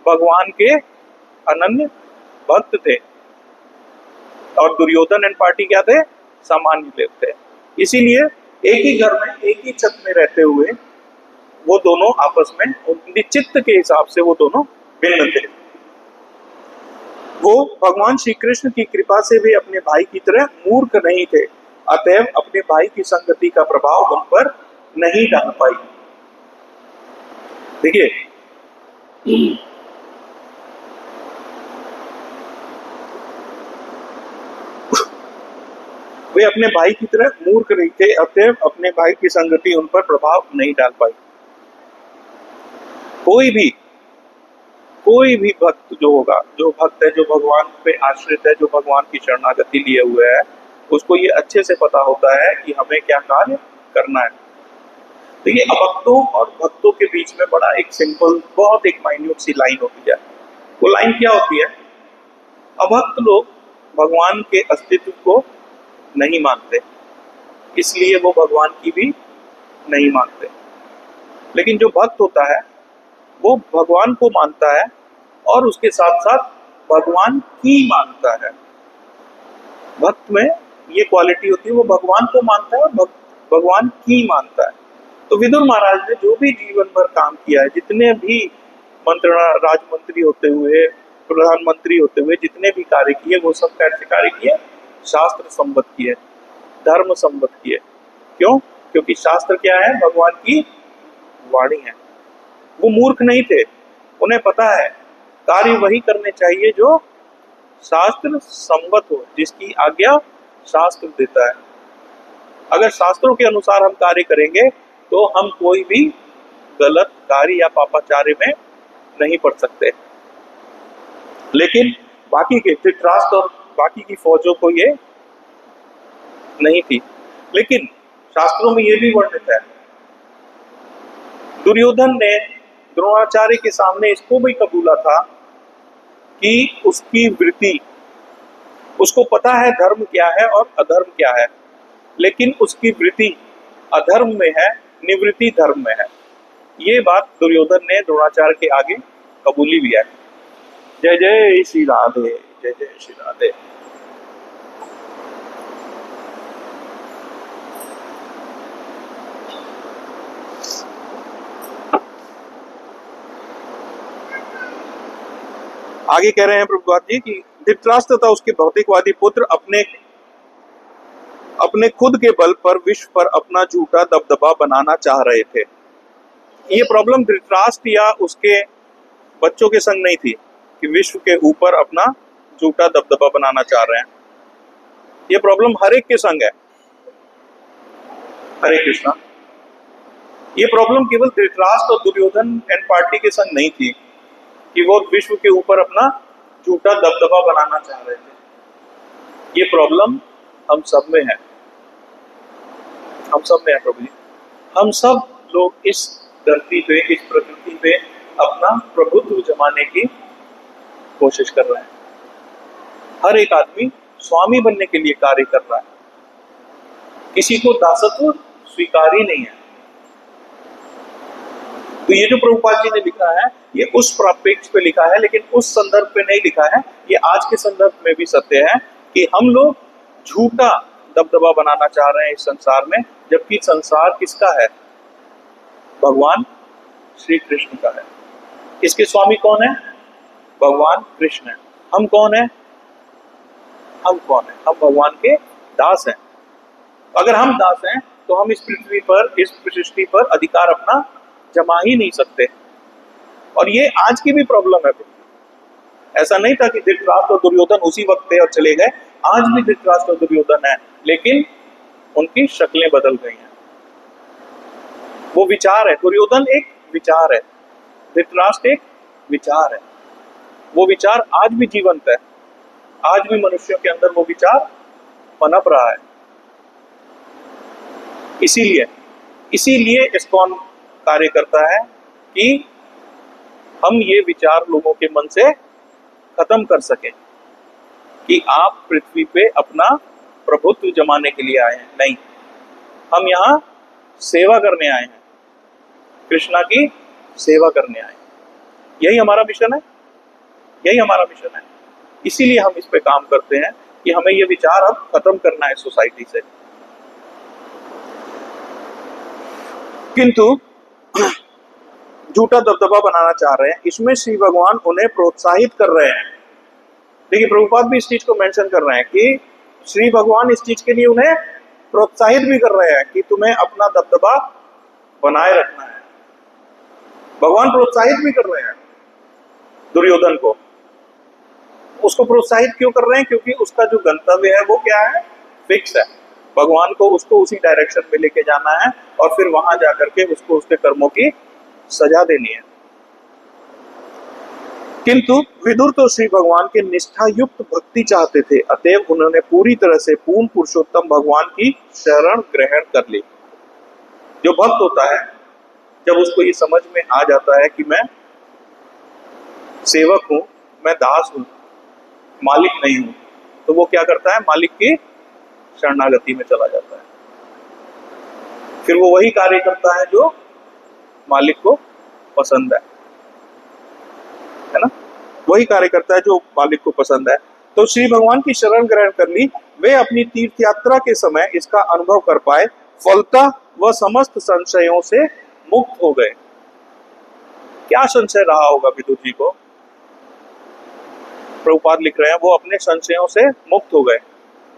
भगवान के अनन्य भक्त थे, और दुर्योधन एंड पार्टी क्या थे, सामान्य लोग थे। इसीलिए एक ही घर में एक ही छत में रहते हुए वो दोनों आपस में उनकी चित्त के हिसाब से वो दोनों भिन्न थे। वो भगवान श्री कृष्ण की कृपा से भी अपने भाई की तरह मूर्ख नहीं थे, अतएव अपने भाई की संगति का प्रभाव उन पर नहीं डाल पाई। देखिए, वे अपने भाई की तरह मूर्ख नहीं थे, अतएव अपने भाई की संगति उन पर प्रभाव नहीं डाल पाई। कोई भी कोई भी भक्त जो होगा, जो भक्त है, जो भगवान पे आश्रित है, जो भगवान की शरणागति लिए हुए है, उसको ये अच्छे से पता होता है कि हमें क्या कार्य करना है। तो ये अभक्तों और भक्तों के बीच में बड़ा एक सिंपल, बहुत एक माइन्यूट सी लाइन होती है। वो लाइन क्या होती है? अभक्त लोग भगवान के अस्तित्व को नहीं मानते, इसलिए वो भगवान की भी नहीं मानते। लेकिन जो भक्त होता है वो भगवान को मानता है और उसके साथ साथ भगवान की मानता है। भक्त में ये क्वालिटी होती है, वो भगवान को मानता है और भगवान की मानता है। तो विदुर महाराज ने जो भी जीवन भर काम किया है, जितने भी राजमंत्री होते हुए, प्रधानमंत्री होते हुए जितने भी कार्य किए, वो सब कैसे कार्य किए? शास्त्र संबद्ध किए, धर्म संबद्ध किए। क्यों? क्योंकि शास्त्र क्या है? भगवान की वाणी है। वो मूर्ख नहीं थे, उन्हें पता है कार्य वही करने चाहिए जो शास्त्र संबद्ध हो, जिसकी आज्ञा शास्त्र देता है। अगर शास्त्रों के अनुसार हम कार्य करेंगे तो हम कोई भी गलत कार्य या पापाचार्य में नहीं पड़ सकते। लेकिन बाकी के धृतराष्ट्र और बाकी की फौजों को ये नहीं थी। लेकिन शास्त्रों में ये भी वर्णित है, दुर्योधन ने द्रोणाचार्य के सामने इसको भी कबूला था कि उसकी वृत्ति, उसको पता है धर्म क्या है और अधर्म क्या है, लेकिन उसकी वृत्ति अधर्म में है, निवृत्ति धर्म में है। ये बात दुर्योधन ने द्रोणाचार्य के आगे कबूली भी है। जय जय श्री राधे, जय जय श्री राधे। आगे कह रहे हैं प्रभुपाद जी कि धृतराष्ट्र तथा उसके भौतिकवादी पुत्र अपने खुद के बल पर विश्व पर अपना झूठा दबदबा बनाना चाह रहे थे। ये प्रॉब्लम धृतराष्ट्र या उसके बच्चों के संग नहीं थी कि विश्व के ऊपर अपना झूठा दबदबा बनाना चाह रहे हैं। ये प्रॉब्लम हर एक के संग है। हरे कृष्णा। ये प्रॉब्लम केवल धृतराष्ट्र और दुर्योधन एंड पार्टी के संग नहीं थी कि वो विश्व के ऊपर अपना झूठा दबदबा बनाना चाह रहे थे। ये प्रॉब्लम हम सब में है, हम सब में है प्रभु जी। हम सब लोग इस धरती पे, इस प्रकृति पे अपना प्रभुत्व जमाने की कोशिश कर रहे हैं। हर एक आदमी स्वामी बनने के लिए कार्य कर रहा है, किसी को दासत्व स्वीकार ही नहीं है। तो ये जो प्रभुपाद जी ने लिखा है, ये उस प्रापेक्ष पे लिखा है, लेकिन उस संदर्भ पे नहीं लिखा है। ये आज के संदर्भ में भी सत्य है कि हम लोग झूठा दबदबा बनाना चाह रहे हैं इस संसार में, जबकि संसार किसका है? भगवान श्री कृष्ण का है। इसके स्वामी कौन है? भगवान कृष्ण है। हम कौन है? हम कौन है? हम भगवान के दास हैं। अगर हम दास हैं तो हम इस पृथ्वी पर, इस सृष्टि पर अधिकार अपना जमा ही नहीं सकते। और ये आज की भी प्रॉब्लम है। ऐसा नहीं था कि धृतराष्ट्र और दुर्योधन उसी वक्त थे और चले गए। आज भी धृतराष्ट्र और दुर्योधन है, लेकिन उनकी शक्लें बदल गई हैं। वो विचार है, दुर्योधन एक विचार है, धृतराष्ट्र एक विचार है। वो विचार आज भी जीवंत है, आज भी मनुष्यों के अंदर वो विचार पनप रहा है। इसीलिए इस्कॉन कार्य करता है कि हम ये विचार लोगों के मन से खत्म कर सकें कि आप पृथ्वी पे अपना प्रभुत्व जमाने के लिए आए हैं। नहीं, हम यहाँ सेवा करने आए हैं, कृष्णा की सेवा करने आए हैं। यही हमारा मिशन है, यही हमारा मिशन है। इसीलिए हम इस पे काम करते हैं कि हमें ये विचार अब खत्म करना है सोसाइटी से। किंतु झूठा दबदबा बनाना चाह रहे हैं, इसमें श्री भगवान उन्हें प्रोत्साहित कर रहे हैं। देखिए, प्रभुपाद भी इस चीज को मेंशन कर रहे हैं कि श्री भगवान इस चीज के लिए उन्हें प्रोत्साहित भी कर रहे हैं कि तुम्हें अपना दबदबा बनाए रखना है। भगवान प्रोत्साहित भी कर रहे हैं दुर्योधन को। उसको प्रोत्साहित क्यों कर रहे हैं? क्योंकि उसका जो गंतव्य है वो क्या है? फिक्स है। भगवान को उसको उसी डायरेक्शन में लेके जाना है और फिर वहां जाकर के उसको उसके कर्मों की सजा देनी है। किंतु विदुर तो श्री भगवान के निष्ठा युक्त भक्ति चाहते थे, अतएव उन्होंने पूरी तरह से पूर्ण पुरुषोत्तम भगवान की शरण ग्रहण कर ली। जो भक्त होता है, जब उसको ये समझ में आ जाता है कि मैं सेवक हूं, मैं दास हूं, मालिक नहीं हूं, तो वो क्या करता है, मालिक की शरणागति में चला जाता है। फिर वो वही कार्य करता है जो मालिक को पसंद है ना, वही कार्य करता है जो मालिक को पसंद है। तो श्री भगवान की शरण ग्रहण कर ली। वे अपनी तीर्थ यात्रा के समय इसका अनुभव कर पाए, फलतः वह समस्त संशयों से मुक्त हो गए। क्या संशय रहा होगा विदुर जी को? प्रभुपाद लिख रहे हैं वो अपने संशयों से मुक्त हो गए।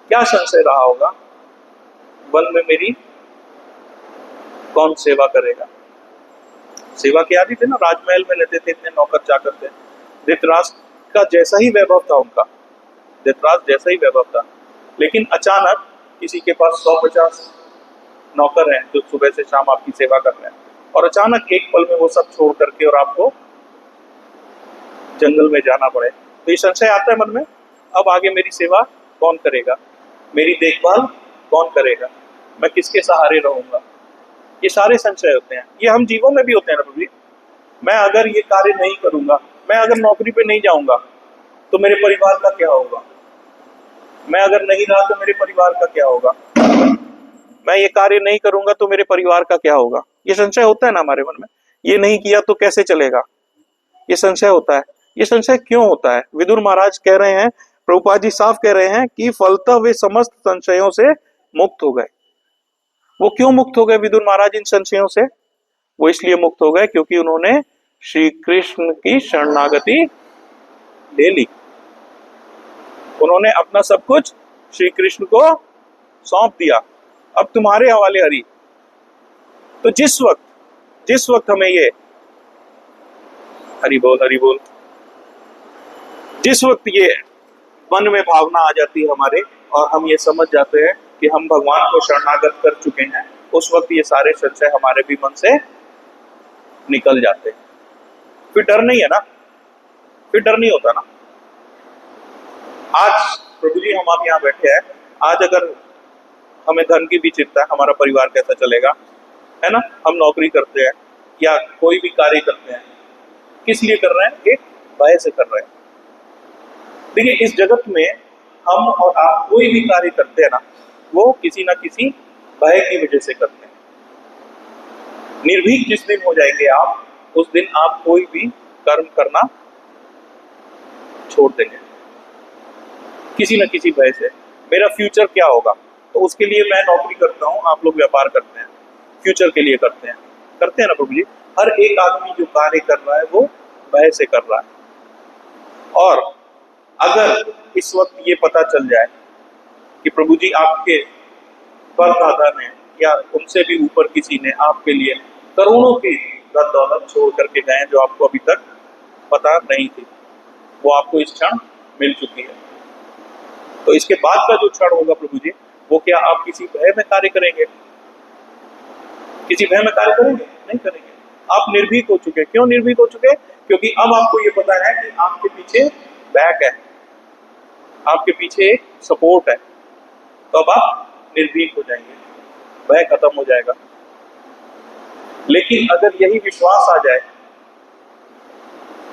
क्या संशय रहा होगा? वन में मेरी कौन सेवा करेगा? सेवा की आदि थे ना, राजमहल में रहते थे, इतने नौकर चाकर थे। धृतराष्ट्र का जैसा ही वैभव था उनका, धृतराष्ट्र जैसा ही वैभव था, लेकिन अचानक किसी के पास 150 नौकर हैं जो सुबह से शाम आपकी सेवा कर रहे हैं, और अचानक एक पल में वो सब छोड़ करके और आपको जंगल में जाना पड़े, तो ये संशय आता है मन में, अब आगे मेरी सेवा कौन करेगा, मेरी देखभाल कौन करेगा, मैं किसके सहारे रहूंगा? ये सारे संशय होते हैं। ये हम जीवों में भी होते हैं ना प्रभु जी। मैं अगर ये कार्य नहीं करूंगा, मैं अगर नौकरी पे नहीं जाऊंगा तो मेरे परिवार का क्या होगा? मैं अगर नहीं रहा तो मेरे परिवार का क्या होगा? मैं ये कार्य नहीं करूंगा तो मेरे परिवार का क्या होगा? ये संशय होता है ना हमारे मन में। ये नहीं किया तो कैसे चलेगा? ये संशय होता है। ये संशय क्यों होता है? विदुर महाराज कह रहे हैं, प्रभुपाद जी साफ कह रहे हैं कि फलतः वे समस्त संशयों से मुक्त हो गए। वो क्यों मुक्त हो गए विदुर महाराज इन संशयों से? वो इसलिए मुक्त हो गए क्योंकि उन्होंने श्री कृष्ण की शरणागति ले ली। उन्होंने अपना सब कुछ श्री कृष्ण को सौंप दिया, अब तुम्हारे हवाले हरि। तो जिस वक्त हमें ये हरि बोल, जिस वक्त ये मन में भावना आ जाती है हमारे, और हम ये समझ जाते हैं कि हम भगवान को शरणागत कर चुके हैं, उस वक्त ये सारे संशय हमारे भी मन से निकल जाते हैं। फिर डर नहीं है ना, फिर डर नहीं होता ना। आज प्रभु जी हम आप यहाँ बैठे हैं, आज अगर हमें धन की भी चिंता है, हमारा परिवार कैसा चलेगा, है ना, हम नौकरी करते हैं या कोई भी कार्य करते हैं, किस लिए कर रहे हैं? एक भय से कर रहे हैं। देखिए, इस जगत में हम और आप कोई भी कार्य करते हैं ना, वो किसी ना किसी भय की वजह से करते हैं। निर्भीक जिस दिन हो जाएंगे आप, उस दिन आप कोई भी कर्म करना छोड़ देंगे किसी न किसी भय से। मेरा फ्यूचर क्या होगा, तो उसके लिए मैं नौकरी करता हूँ, आप लोग व्यापार करते हैं, फ्यूचर के लिए करते हैं ना प्रभु जी। हर एक आदमी जो कार्य कर रहा है वो भय से कर रहा है। और अगर इस वक्त ये पता चल जाए कि प्रभु जी आपके परदादा ने या उनसे भी ऊपर किसी ने आपके लिए करोड़ों की धन दौलत छोड़ करके गए जो आपको अभी तक पता नहीं थी, वो आपको इस क्षण मिल चुकी है, तो इसके बाद का जो क्षण होगा प्रभु जी, वो क्या आप किसी भय में कार्य करेंगे? किसी भय में कार्य करेंगे? नहीं करेंगे। आप निर्भीक हो चुके। क्यों निर्भीक हो चुके? क्योंकि अब आपको ये पता है कि आपके पीछे बैक है, आपके पीछे एक सपोर्ट है, तो अब आप निर्भीक हो जाएंगे, भय खत्म हो जाएगा। लेकिन अगर यही विश्वास आ जाए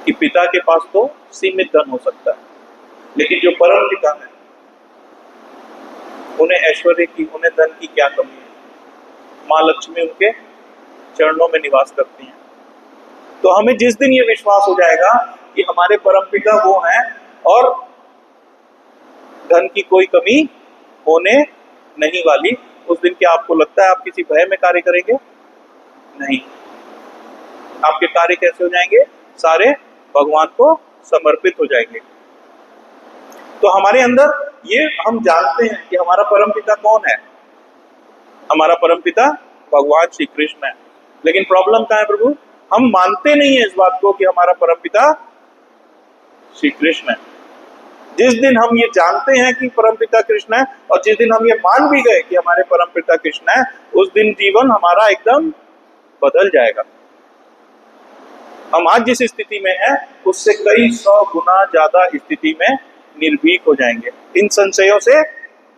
कि पिता के पास तो सीमित धन हो सकता है, लेकिन जो परम पिता है उन्हें ऐश्वर्य की, उन्हें धन की क्या कमी है, माँ लक्ष्मी उनके चरणों में निवास करती हैं, तो हमें जिस दिन ये विश्वास हो जाएगा कि हमारे परम पिता वो हैं और धन की कोई कमी होने नहीं वाली, उस दिन क्या आपको लगता है आप किसी भय में कार्य करेंगे? नहीं। आपके कार्य कैसे हो जाएंगे? सारे भगवान को समर्पित हो जाएंगे। तो हमारे अंदर ये हम जानते हैं कि हमारा परम पिता कौन है। हमारा परम पिता भगवान श्री कृष्ण है। लेकिन प्रॉब्लम क्या है प्रभु? हम मानते नहीं है इस बात को कि हमारा परम पिता श्री कृष्ण है। जिस दिन हम ये जानते हैं कि परम पिता कृष्ण है, और जिस दिन हम ये मान भी गए कि हमारे परम पिता कृष्ण है, उस दिन जीवन हमारा एकदम बदल जाएगा। हम आज जिस स्थिति में हैं उससे कई 100 गुना ज्यादा स्थिति में निर्भीक हो जाएंगे, इन संशयों से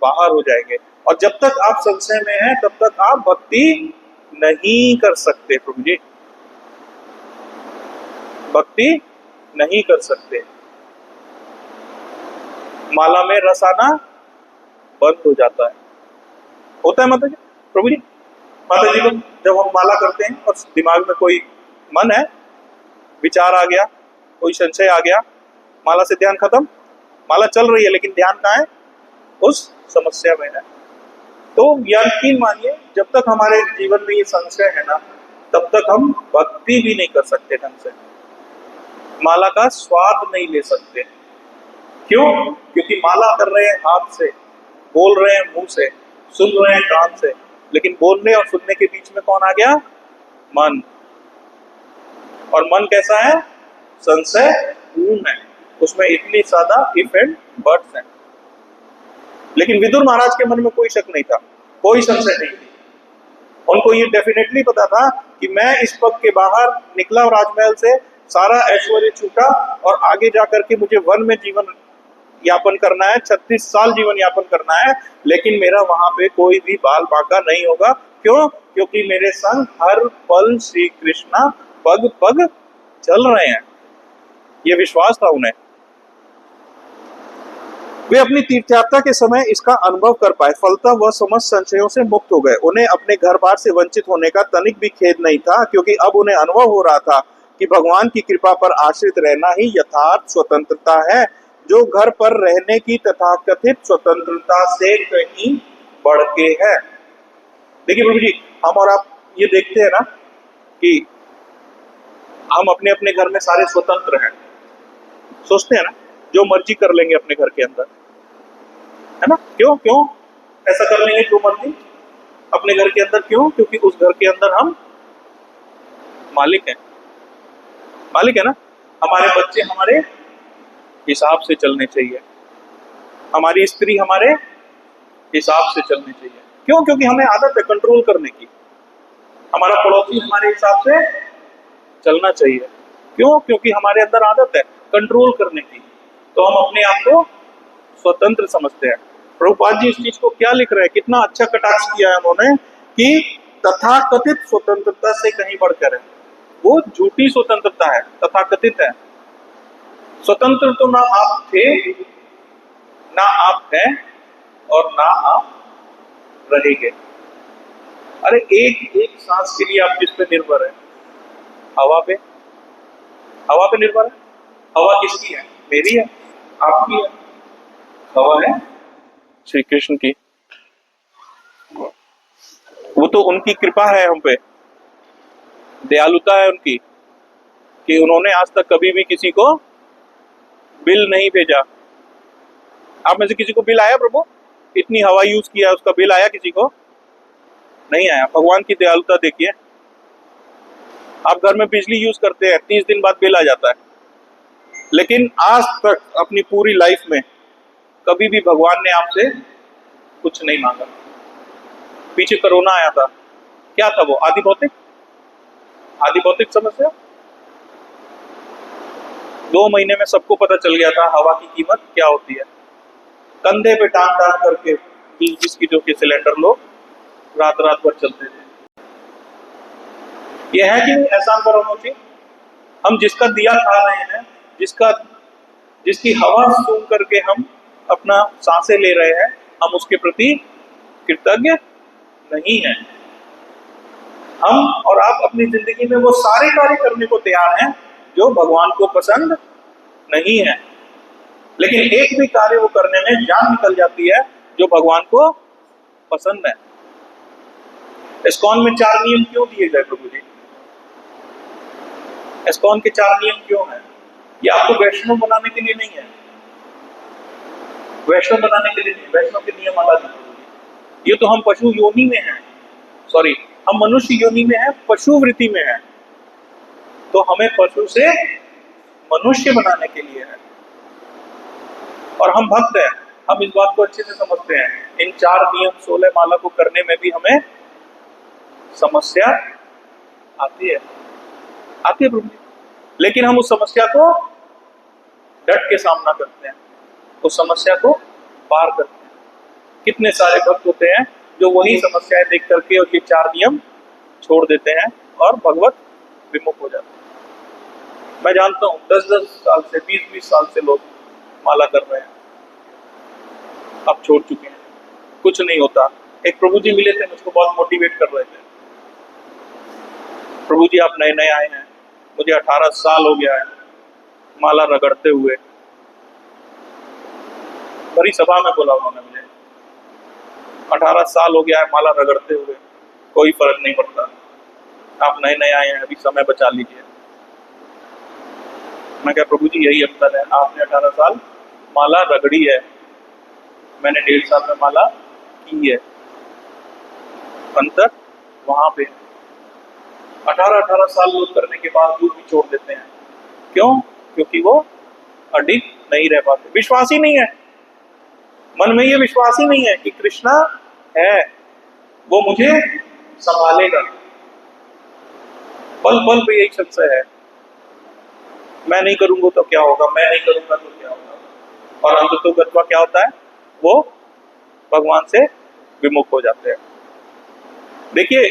बाहर हो जाएंगे। और जब तक आप संशय में हैं तब तक आप भक्ति नहीं कर सकते प्रभु जी, भक्ति नहीं कर सकते। माला में रस आना बंद हो जाता है, होता है माता जी, प्रभु जी। माता जी को जब हम माला करते हैं और दिमाग में कोई मन है, विचार आ गया, कोई संशय आ गया, माला से ध्यान खत्म, माला चल रही है लेकिन ध्यान कहाँ है? उस समस्या में है। तो यकीन मानिए जब तक हमारे जीवन में ये संशय है ना, तब तक हम भक्ति भी नहीं कर सकते ढंग से, माला का स्वाद नहीं ले सकते। क्यों? क्योंकि माला कर रहे हैं हाथ से, बोल रहे हैं मुंह से, सुन रहे हैं कान से, लेकिन बोलने और सुनने के बीच में कौन आ गया? मन। और मन कैसा है? संशय पूर्ण है, उसमें इतनी ज्यादा इफ एंड बट्स हैं। लेकिन विदुर महाराज के मन में कोई शक नहीं था, कोई संशय नहीं थी। उनको ये डेफिनेटली पता था कि मैं इस पग के बाहर निकला राजमहल से, सारा ऐश्वर्य छूटा और आगे जाकर के मुझे वन में जीवन यापन करना है, 36 साल जीवन यापन करना है, लेकिन मेरा वहां पे कोई भी बाल बांका नहीं होगा। क्यों? क्योंकि मेरे संग हर पल श्री कृष्णा पग पग चल रहे हैं, ये विश्वास था उन्हें। वे अपनी तीर्थ यात्रा के समय इसका अनुभव कर पाए, फलतः वह समस्त संशयों से मुक्त हो गए। उन्हें अपने घर बार से वंचित होने का तनिक भी खेद नहीं था, क्योंकि अब उन्हें अनुभव हो रहा था कि भगवान की कृपा पर आश्रित रहना ही यथार्थ स्वतंत्रता है, जो घर पर रहने की तथाकथित स्वतंत्रता से कहीं बढ़ के है। देखिए प्रभु जी, हम और आप ये देखते हैं ना कि हम अपने अपने घर में सारे स्वतंत्र हैं, सोचते हैं ना जो मर्जी कर लेंगे अपने घर के अंदर, है ना? क्यों क्यों ऐसा कर लेंगे जो मर्जी अपने घर के अंदर? क्यों? क्योंकि उस घर के अंदर हम मालिक हैं, मालिक है ना। हमारे बच्चे हमारे हिसाब से चलने चाहिए, हमारी स्त्री हमारे हिसाब से चलनी चाहिए। क्यों? क्योंकि हमें आदत है कंट्रोल करने की। हमारा पड़ोसी हमारे हिसाब से चलना चाहिए। क्यों? क्योंकि हमारे अंदर आदत है कंट्रोल करने की। तो हम अपने आप को स्वतंत्र समझते हैं। प्रभुपाद जी इस चीज को क्या लिख रहे हैं, कितना अच्छा कटाक्ष किया है उन्होंने कि तथाकथित स्वतंत्रता से कहीं बढ़कर है। वो झूठी स्वतंत्रता है, तथाकथित है। स्वतंत्र तो ना आप थे, ना आप हैं, और ना आप रहेंगे। अरे एक एक सांस के लिए आप किस पे निर्भर है? हवा पे, हवा पे निर्भर है। हवा किसकी है? मेरी है, आपकी है। हवा है श्री कृष्ण की। वो तो उनकी कृपा है हम पे, दयालुता है उनकी कि उन्होंने आज तक कभी भी किसी को बिल नहीं भेजा। आप में से किसी को बिल आया प्रभु? इतनी हवा यूज किया, उसका बिल आया किसी को? नहीं आया। भगवान की दयालुता देखिए। आप घर में बिजली यूज करते हैं, 30 दिन बाद बिल आ जाता है, लेकिन आज तक अपनी पूरी लाइफ में कभी भी भगवान ने आपसे कुछ नहीं मांगा। पीछे कोरोना आया था, क्या था वो? आदि भौतिक समस्या। 2 महीने में सबको पता चल गया था हवा की कीमत क्या होती है। कंधे पे टांग टांग करके 20-20 किलो के सिलेंडर लोग रात रात भर चलते थे। यह है कि एहसान फरामोशी। हम जिसका दिया खा रहे हैं, जिसकी हवा सूंघ करके हम अपना सांसें ले रहे हैं, हम उसके प्रति कृतज्ञ नहीं है। हम और आप अपनी जिंदगी में वो सारे कार्य करने को तैयार हैं जो भगवान को पसंद नहीं है, लेकिन एक भी कार्य वो करने में जान निकल जाती है जो भगवान को पसंद है। इस्कॉन में 4 नियम क्यों दिए गए प्रभु जी? इस्कॉन के 4 नियम क्यों हैं? ये आपको वैष्णव बनाने के लिए नहीं है, वैष्णव बनाने के लिए नहीं। वैष्णव के नियम अलग हैं। ये तो हम पशु योनि में हैं, सॉरी, हम मनुष्य योनि में हैं, पशु वृत्ति में हैं, तो हमें पशु से मनुष्य बनाने के लिए है। और हम भक्त हैं, हम इस बात को अच्छे से समझते हैं। इन 4 नियम 16 माला को करने में भी हमें समस्या आती है प्रभु जी। लेकिन हम उस समस्या को डट के सामना करते हैं, उस समस्या को पार करते हैं। कितने सारे भक्त होते हैं जो वही समस्याएं देख करके और ये 4 नियम छोड़ देते हैं और भगवत विमुख हो जाते हैं। मैं जानता हूँ 10-10 साल से 20-20 साल से लोग माला कर रहे हैं, अब छोड़ चुके हैं, कुछ नहीं होता। एक प्रभु जी मिले थे, मुझको बहुत मोटिवेट कर रहे थे, प्रभु जी आप नए नए आए हैं, मुझे 18 साल हो गया है माला रगड़ते हुए। बड़ी सभा में बोला उन्होंने मुझे, 18 साल हो गया है माला रगड़ते हुए, कोई फर्क नहीं पड़ता, आप नए नए आए हैं, अभी समय बचा लीजिए। मैं क्या प्रभु जी यही अंतर है, आपने 18 साल माला रगड़ी है, मैंने 1.5 साल में माला की है, अंतर वहां पे। 18 साल लोग करने के बावजूद भी छोड़ देते हैं, क्यों? क्योंकि वो अडिग नहीं रह पाते, विश्वास ही नहीं है मन में, ये विश्वास ही नहीं है कि कृष्णा है, वो मुझे संभालेगा। पल पल पे यही संशय है, मैं नहीं करूंगा तो क्या होगा, मैं नहीं करूंगा तो क्या होगा, और अंततोगत्वा क्या होता है, वो भगवान से विमुख हो जाते हैं। देखिए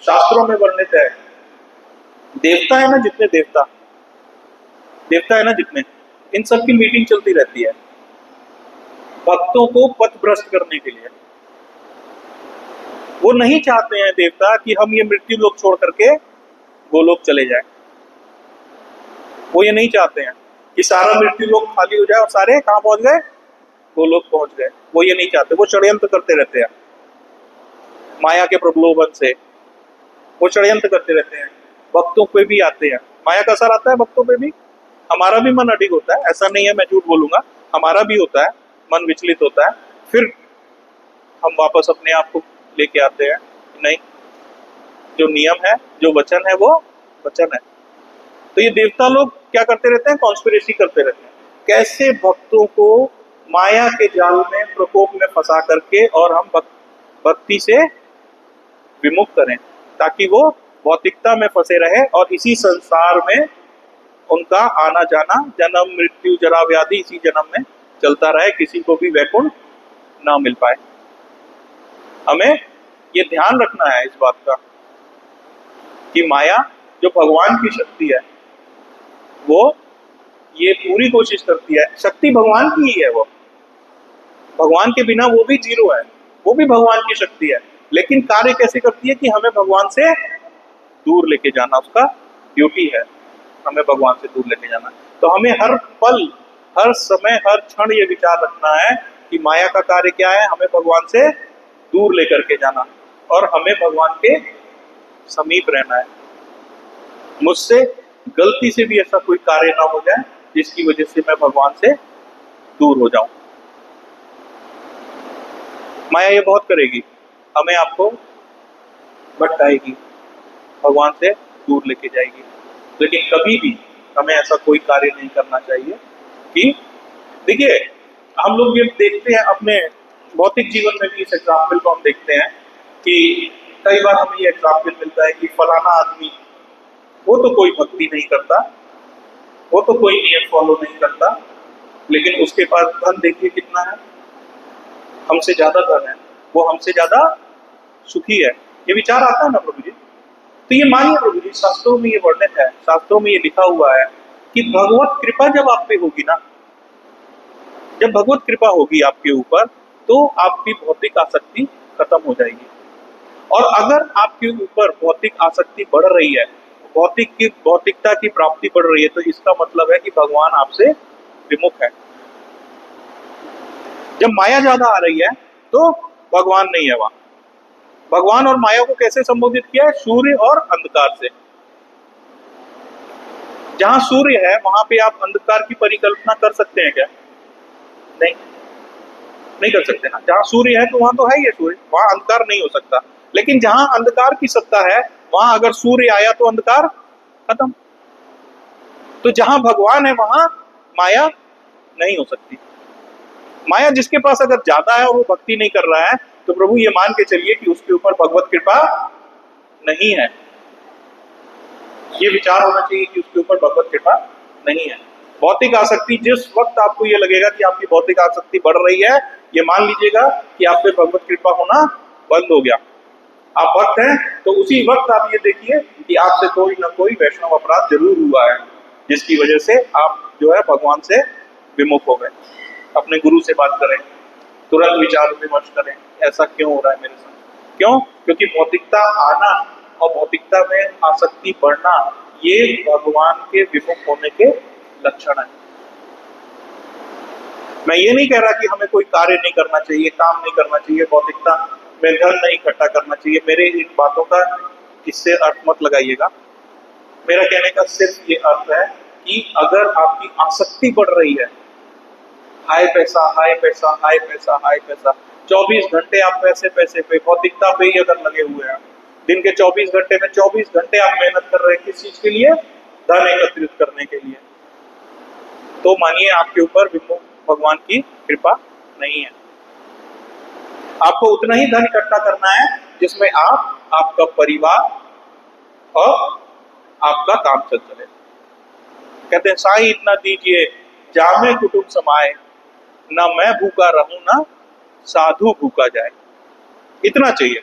शास्त्रों में वर्णित है, देवता है ना, जितने देवता है ना जितने, इन सब की मीटिंग चलती रहती है भक्तों को पथभ्रष्ट करने के लिए। वो नहीं चाहते हैं देवता कि हम ये मृत्यु लोक छोड़ करके गोलोक चले जाएं। वो ये नहीं चाहते हैं कि सारा मृत्यु लोक खाली हो जाए और सारे कहां पहुंच गए, गोलोक पहुंच गए। वो ये नहीं चाहते, वो षड्यंत्र करते रहते हैं माया के प्रलोभन से, वो षड्यंत्र करते रहते हैं, भक्तों पे भी आते हैं, माया का असर आता है भक्तों पे भी। हमारा भी मन अडिग होता है, ऐसा नहीं है मैं झूठ बोलूंगा, हमारा भी होता है, मन विचलित होता है, फिर हम वापस अपने आप को लेके आते हैं, नहीं जो नियम है, जो वचन है, वो वचन है। तो ये देवता लोग क्या करते रहते हैं, कॉन्स्पिरेसी करते रहते हैं, कैसे भक्तों को माया के जाल में प्रकोप में फंसा करके और हम भक्ति से विमुख करें, ताकि वो भौतिकता में फंसे रहे और इसी संसार में उनका आना जाना, जन्म मृत्यु जरा व्याधि इसी जन्म में चलता रहे, किसी को भी वैकुंठ ना मिल पाए। हमें ये ध्यान रखना है इस बात का कि माया जो भगवान की शक्ति है, वो ये पूरी कोशिश करती है, शक्ति भगवान की ही है, वो भगवान के बिना वो भी जीरो है, वो भी भगवान की शक्ति है, लेकिन कार्य कैसे करती है कि हमें भगवान से दूर लेके जाना, उसका ड्यूटी है हमें भगवान से दूर लेके जाना। तो हमें हर पल, हर समय, हर क्षण ये विचार रखना है कि माया का कार्य क्या है, हमें भगवान से दूर लेकर के जाना और हमें भगवान के समीप रहना है। मुझसे गलती से भी ऐसा कोई कार्य ना हो जाए जिसकी वजह से मैं भगवान से दूर हो जाऊं। माया ये बहुत करेगी, हमें आपको भटकाएगी, भगवान से दूर लेके जाएगी, लेकिन कभी भी हमें ऐसा कोई कार्य नहीं करना चाहिए कि, देखिए हम लोग ये देखते हैं अपने भौतिक जीवन में भी, इस एग्जाम्पल को हम देखते हैं कि कई बार हमें ये एग्जाम्पल मिलता है कि फलाना आदमी, वो तो कोई भक्ति नहीं करता, वो तो कोई नियम फॉलो नहीं करता, लेकिन उसके पास धन देखिए कितना है, हमसे ज्यादा धन है, वो हमसे ज्यादा सुखी है। ये विचार आता है ना प्रभु जी? तो ये मानिए प्रभु जी, शास्त्रों में ये वर्णित है, शास्त्रों में ये लिखा हुआ है कि भगवत कृपा जब आप पे होगी ना, जब भगवत कृपा होगी आपके ऊपर, तो आपकी भौतिक आसक्ति खत्म हो जाएगी। और अगर आपके ऊपर भौतिक आसक्ति बढ़ रही है, भौतिकता की प्राप्ति बढ़ रही है, तो इसका मतलब है कि भगवान आपसे विमुख है। जब माया ज्यादा आ रही है तो भगवान नहीं है वहां। भगवान और माया को कैसे संबोधित किया है? सूर्य और अंधकार से। जहां सूर्य है वहां पे आप अंधकार की परिकल्पना कर सकते हैं क्या? नहीं कर सकते ना। जहां सूर्य है तो वहां तो है ही है सूर्य, वहां अंधकार नहीं हो सकता। लेकिन जहां अंधकार की सत्ता है वहां अगर सूर्य आया तो अंधकार खत्म। तो जहां भगवान है वहां माया नहीं हो सकती। माया जिसके पास अगर ज्यादा है और वो भक्ति नहीं कर रहा है, तो प्रभु ये मान के चलिए कि उसके ऊपर भगवत कृपा नहीं है। ये विचार होना चाहिए कि उसके ऊपर भगवत कृपा नहीं है। भौतिक आसक्ति, जिस वक्त आपको ये लगेगा कि आपकी भौतिक आसक्ति बढ़ रही है, ये मान लीजिएगा कि आप पे भगवत कृपा होना बंद हो गया। आप भक्त हैं तो उसी वक्त आप ये देखिए कि आपसे कोई ना कोई वैष्णव अपराध जरूर हुआ है, जिसकी वजह से आप जो है भगवान से विमुख हो गए। अपने गुरु से बात करें, तुरंत विचार विमर्श करें, ऐसा क्यों हो रहा है मेरे साथ? क्यों? क्योंकि भौतिकता आना और भौतिकता में आसक्ति बढ़ना, ये भगवान के विमुख होने के लक्षण है। मैं ये नहीं कह रहा कि हमें कोई कार्य नहीं करना चाहिए, काम नहीं करना चाहिए, भौतिकता में धन नहीं इकट्ठा करना चाहिए। मेरे इन बातों का इससे अर्थ मत लगाइएगा। मेरा कहने का सिर्फ ये अर्थ है कि अगर आपकी आसक्ति बढ़ रही है, हाय पैसा हाय पैसा हाय पैसा हाय पैसा, 24 घंटे आप पैसे पैसे पे, भौतिकता पे ही अगर लगे हुए हैं, दिन के 24 घंटे में 24 घंटे आप मेहनत कर रहे हैं किस चीज के लिए? धन एकत्रित करने के लिए। तो मानिए आपके ऊपर विमुख भगवान की कृपा नहीं है। आपको उतना ही धन इकट्ठा करना है जिसमें आप, आपका परिवार और आपका काम चल चले। कहते हैं साईं इतना दीजिए जामे कुटुंब समाए, ना मैं भूखा रहूं ना साधु भूखा जाए। इतना चाहिए,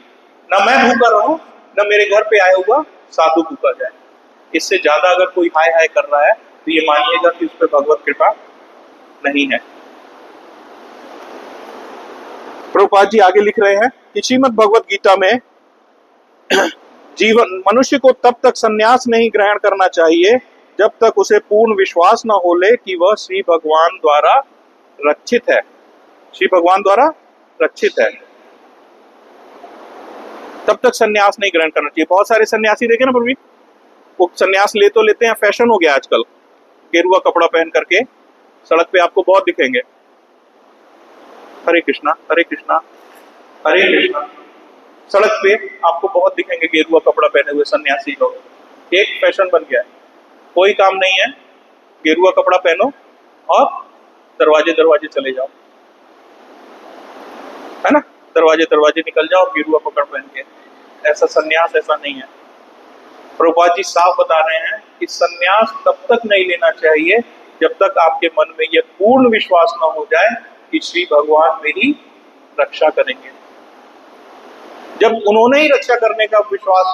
ना मैं भूखा रहूं ना मेरे घर पे आया हुआ साधु भूखा जाए। इससे ज्यादा अगर कोई हाय हाय कर रहा है तो ये मानिएगा कि उस पर भगवत कृपा नहीं है। प्रभुपाद जी आगे लिख रहे हैं कि श्रीमद् भगवत गीता में जीवन मनुष्य को तब तक संन्यास नहीं ग्रहण करना चाहिए जब तक उसे पूर्ण विश्वास न हो ले कि वह श्री भगवान द्वारा रक्षित है। श्री भगवान द्वारा रक्षित है, तब तक संन्यास नहीं ग्रहण करना चाहिए। बहुत सारे सन्यासी देखे ना प्रवीण, वो संन्यास ले तो लेते हैं, फैशन हो गया आजकल, गेरुआ कपड़ा पहन करके सड़क पे आपको बहुत दिखेंगे। हरे कृष्णा हरे कृष्णा हरे कृष्णा, सड़क पे आपको बहुत दिखेंगे गेरुआ कपड़ा पहने हुए सन्यासी लोग। एक फैशन बन गया है, कोई काम नहीं है, गेरुआ कपड़ा पहनो और दरवाजे दरवाजे चले जाओ, है ना, दरवाजे दरवाजे निकल जाओ और गेरुआ पकड़ पहन के। ऐसा सन्यास ऐसा नहीं है। प्रभुपाद जी साफ बता रहे हैं कि सन्यास तब तक नहीं लेना चाहिए जब तक आपके मन में यह पूर्ण विश्वास न हो जाए कि श्री भगवान मेरी रक्षा करेंगे। जब उन्होंने ही रक्षा करने का विश्वास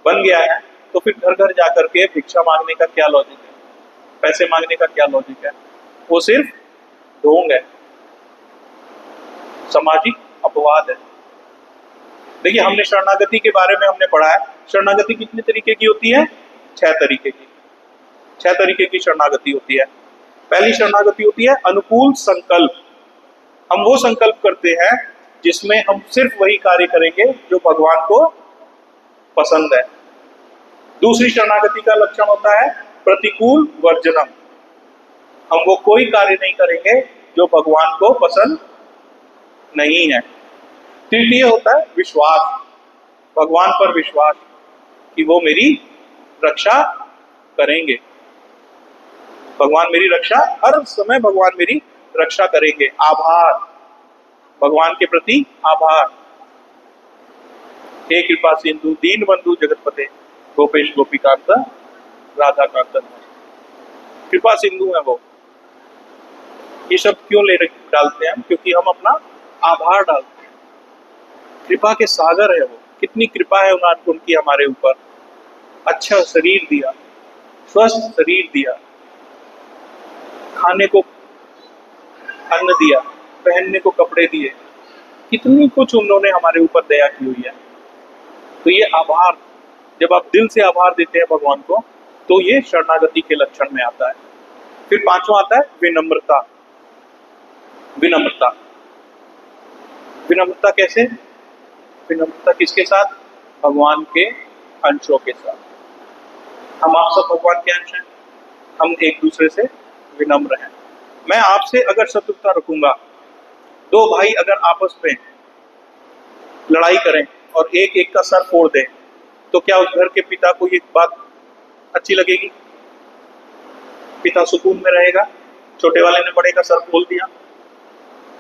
बन गया है तो फिर घर घर जाकर के भिक्षा मांगने का क्या लॉजिक है, पैसे मांगने का क्या लॉजिक है? वो सिर्फ ढोंग है, सामाजिक अपवाद है। देखिए हमने शरणागति के बारे में हमने पढ़ा है। शरणागति कितने तरीके की होती है? 6 तरीके की। 6 तरीके की शरणागति होती है। पहली शरणागति होती है अनुकूल संकल्प। हम वो संकल्प करते हैं जिसमें हम सिर्फ वही कार्य करेंगे जो भगवान को पसंद है। दूसरी शरणागति का लक्षण होता है प्रतिकूल वर्जनम। हम वो कोई कार्य नहीं करेंगे जो भगवान को पसंद नहीं है। तृतीय होता है विश्वास, भगवान पर विश्वास कि वो मेरी रक्षा करेंगे। भगवान मेरी रक्षा, हर समय भगवान मेरी रक्षा करेंगे। आभार, भगवान के प्रति आभार। हे कृपा सिंधु दीन बंधु जगतपते गोपेश गोपीकांत राधा कांत। कृपा सिंधु है वो। ये शब्द क्यों ले डालते हैं हम? क्योंकि हम अपना आभार डालते हैं। कृपा के सागर है वो। कितनी कृपा है उनकी हमारे ऊपर। अच्छा शरीर दिया, स्वस्थ शरीर दिया, खाने को अन्न दिया, पहनने को कपड़े दिए, कितनी कुछ उन्होंने हमारे ऊपर दया की हुई है। तो ये आभार, जब आप दिल से आभार देते हैं भगवान को तो ये शरणागति के लक्षण में आता है। फिर पांचवा आता है विनम्रता। विनम्रता, विनम्रता कैसे? विनम्रता किसके साथ? भगवान के अंशों के साथ। हम आप सब भगवान के अंश हैं, हम एक दूसरे से विनम्र हैं। मैं आपसे अगर शत्रुता रखूंगा, 2 भाई अगर आपस में लड़ाई करें और एक एक का सर फोड़ दें, तो क्या उस घर के पिता को ये बात अच्छी लगेगी? पिता सुकून में रहेगा? छोटे वाले ने बड़े का सर फोड़ दिया,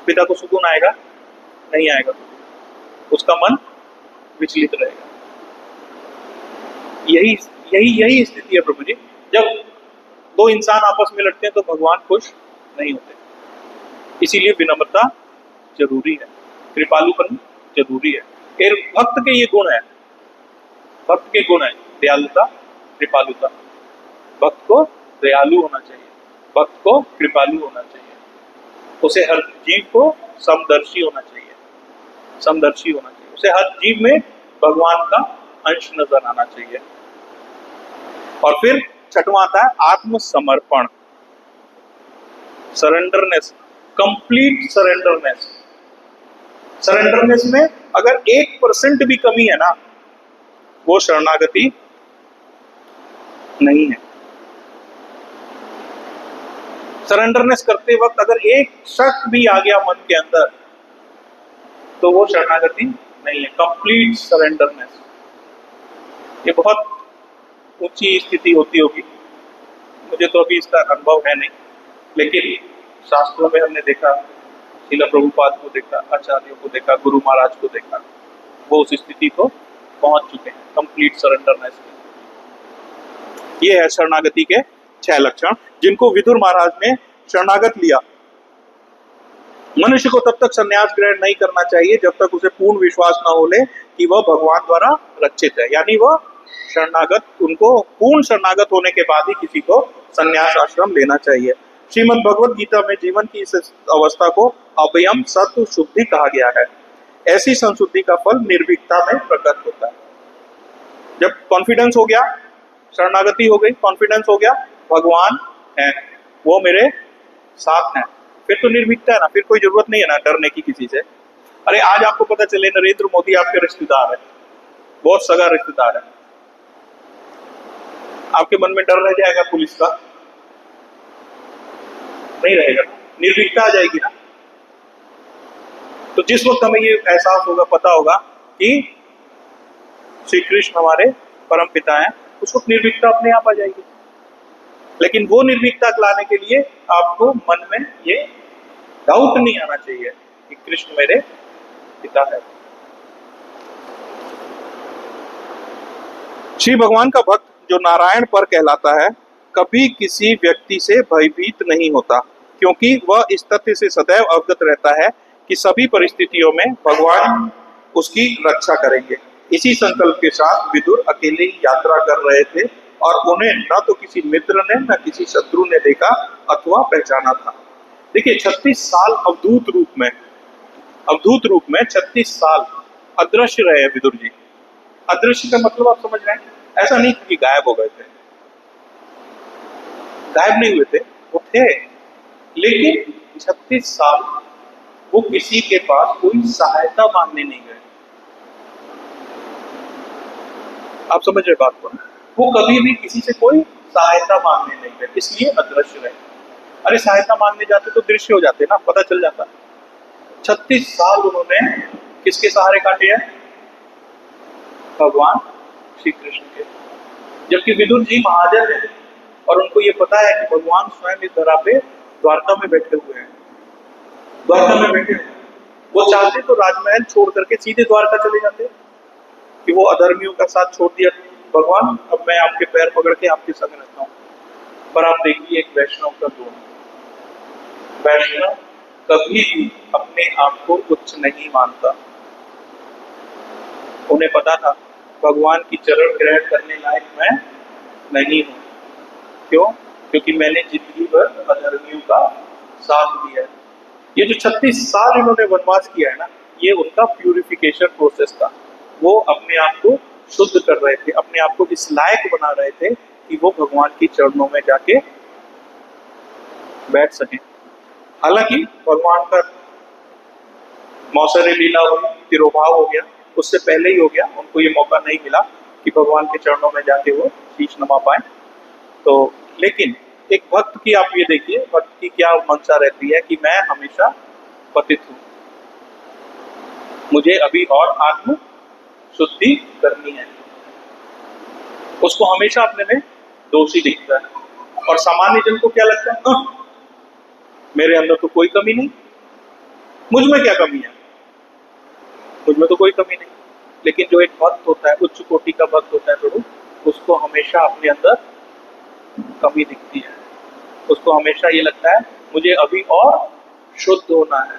पिता को सुकून आएगा? नहीं आएगा। उसका मन विचलित रहेगा। यही यही स्थिति है प्रभु जी। जब दो इंसान आपस में लड़ते हैं तो भगवान खुश नहीं होते। इसीलिए विनम्रता जरूरी है, कृपालुपन जरूरी है। फिर भक्त के ये गुण है, भक्त के गुण है दयालुता, कृपालुता। भक्त को दयालु होना चाहिए, भक्त को कृपालु होना चाहिए, उसे हर जीव को समदर्शी होना चाहिए, समदर्शी होना चाहिए, उसे हर जीव में भगवान का अंश नजर आना चाहिए। और फिर छठवां आता है आत्मसमर्पण, सरेंडरनेस, कंप्लीट सरेंडरनेस। सरेंडरनेस में अगर 1% भी कमी है ना, वो शरणागति नहीं है। सरेंडरनेस करते वक्त अगर एक शक भी आ गया मन के अंदर, तो वो शरणागति नहीं है। कंप्लीट सरेंडरनेस, ये बहुत ऊंची स्थिति होती होगी, मुझे तो अभी इसका अनुभव है नहीं, लेकिन शास्त्रों में हमने देखा, श्रील प्रभुपाद को देखा, आचार्यों को देखा, गुरु महाराज को देखा, वो उस स्थिति को पहुंच चुके हैं, कंप्लीट सरेंडरनेस की। ये है शरणागति के 6 लक्षण, जिनको विदुर महाराज ने शरणागत लिया। मनुष्य को तब तक संन्यास ग्रहण नहीं करना चाहिए जब तक उसे पूर्ण विश्वास न हो ले कि वह भगवान द्वारा रक्षित है, यानी वह शरणागत, उनको पूर्ण शरणागत होने के बाद ही किसी को संन्यास आश्रम लेना चाहिए। श्रीमद् भगवद गीता में जीवन की इस अवस्था को अभयम सत्व शुद्धि कहा गया है। ऐसी संशुद्धि का फल निर्भीकता में प्रकट होता है। जब कॉन्फिडेंस हो गया, शरणागति हो गई, कॉन्फिडेंस हो गया, भगवान है, वो मेरे साथ हैं, फिर तो निर्भीकता है ना, फिर कोई जरूरत नहीं है ना डरने की किसी से। अरे आज आपको पता चले नरेंद्र मोदी आपके रिश्तेदार है, बहुत सगा रिश्तेदार है, आपके मन में डर रह जाएगा पुलिस का? नहीं रहेगा, निर्भीकता आ जाएगी ना। तो जिस वक्त हमें ये एहसास होगा, पता होगा कि श्री कृष्ण हमारे परम पिता हैं, उस वक्त निर्भीकता अपने आप आ जाएगी। लेकिन वो निर्भीकता लाने के लिए आपको मन में ये डाउट नहीं आना चाहिए कि कृष्ण मेरे पिता है। श्री भगवान का भक्त जो नारायण पर कहलाता है, कभी किसी व्यक्ति से भयभीत नहीं होता, क्योंकि वह इस तथ्य से सदैव अवगत रहता है कि सभी परिस्थितियों में भगवान उसकी रक्षा करेंगे। इसी संकल्प के साथ विदुर अकेले ही यात्रा कर रहे थे और उन्हें न तो किसी मित्र ने न किसी शत्रु ने देखा अथवा पहचाना था। देखिए 36 साल अवधूत रूप में 36 साल अदृश्य रहे विदुर जी। अदृश्य का मतलब आप समझ रहे हैं, ऐसा नहीं कि गायब हो गए थे, गायब नहीं हुए थे, वो थे, लेकिन 36 साल वो किसी के पास कोई सहायता मांगने नहीं गए। आप समझ रहे बात को? वो कभी भी किसी से कोई सहायता मांगने नहीं गए, इसलिए अदृश्य रहे। अरे सहायता मांगने जाते तो दृश्य हो जाते ना, पता चल जाता। 36 साल उन्होंने किसके सहारे काटे हैं? भगवान श्री कृष्ण के। जबकि विदुर जी महाजन है और उनको ये पता है कि भगवान स्वयं इस धरा पे द्वारका में बैठे हुए हैं, द्वारका में बैठे हुए। वो चाहते तो राजमहल छोड़ करके सीधे द्वारका चले जाते कि वो अधर्मियों का साथ छोड़ दिया, भगवान अब मैं आपके पैर पकड़ के आपके संग रहता हूँ। पर आप देखिए एक वैष्णव का गुण, वैष्णव कभी भी अपने आप को उच्च नहीं मानता। उन्हें पता था भगवान की चरण ग्रहण करने लायक मैं नहीं हूं। क्यों? क्योंकि मैंने जिंदगी भर अधर्मियों का साथ दिया है। ये जो 36 साल इन्होंने वनवास किया है ना, ये उनका प्यूरिफिकेशन प्रोसेस था। वो अपने आप को शुद्ध कर रहे थे, अपने आप को इस लायक बना रहे थे कि वो भगवान की चरणों में जाके बैठ सकें। हालांकि भगवान का मौसरी लीला हुई, तिरोभाव हो गया, उससे पहले ही हो गया, उनको ये मौका नहीं मिला कि भगवान के चरणों में जाके वो शीश नमा पाए। तो लेकिन एक भक्त की आप ये देखिए, भक्त की क्या मंशा रहती है कि मैं हमेशा पतित हूं, मुझे अभी और आत्म शुद्धि करनी है। उसको हमेशा अपने में दोषी दिखता है। और सामान्य जन को क्या लगता है, मेरे अंदर तो कोई कमी नहीं, मुझ में क्या कमी है, मुझ में तो कोई कमी नहीं। लेकिन जो एक भक्त होता है, उच्च कोटि का भक्त होता है प्रभु, उसको हमेशा अपने अंदर कमी दिखती है। उसको हमेशा ये लगता है मुझे अभी और शुद्ध होना है।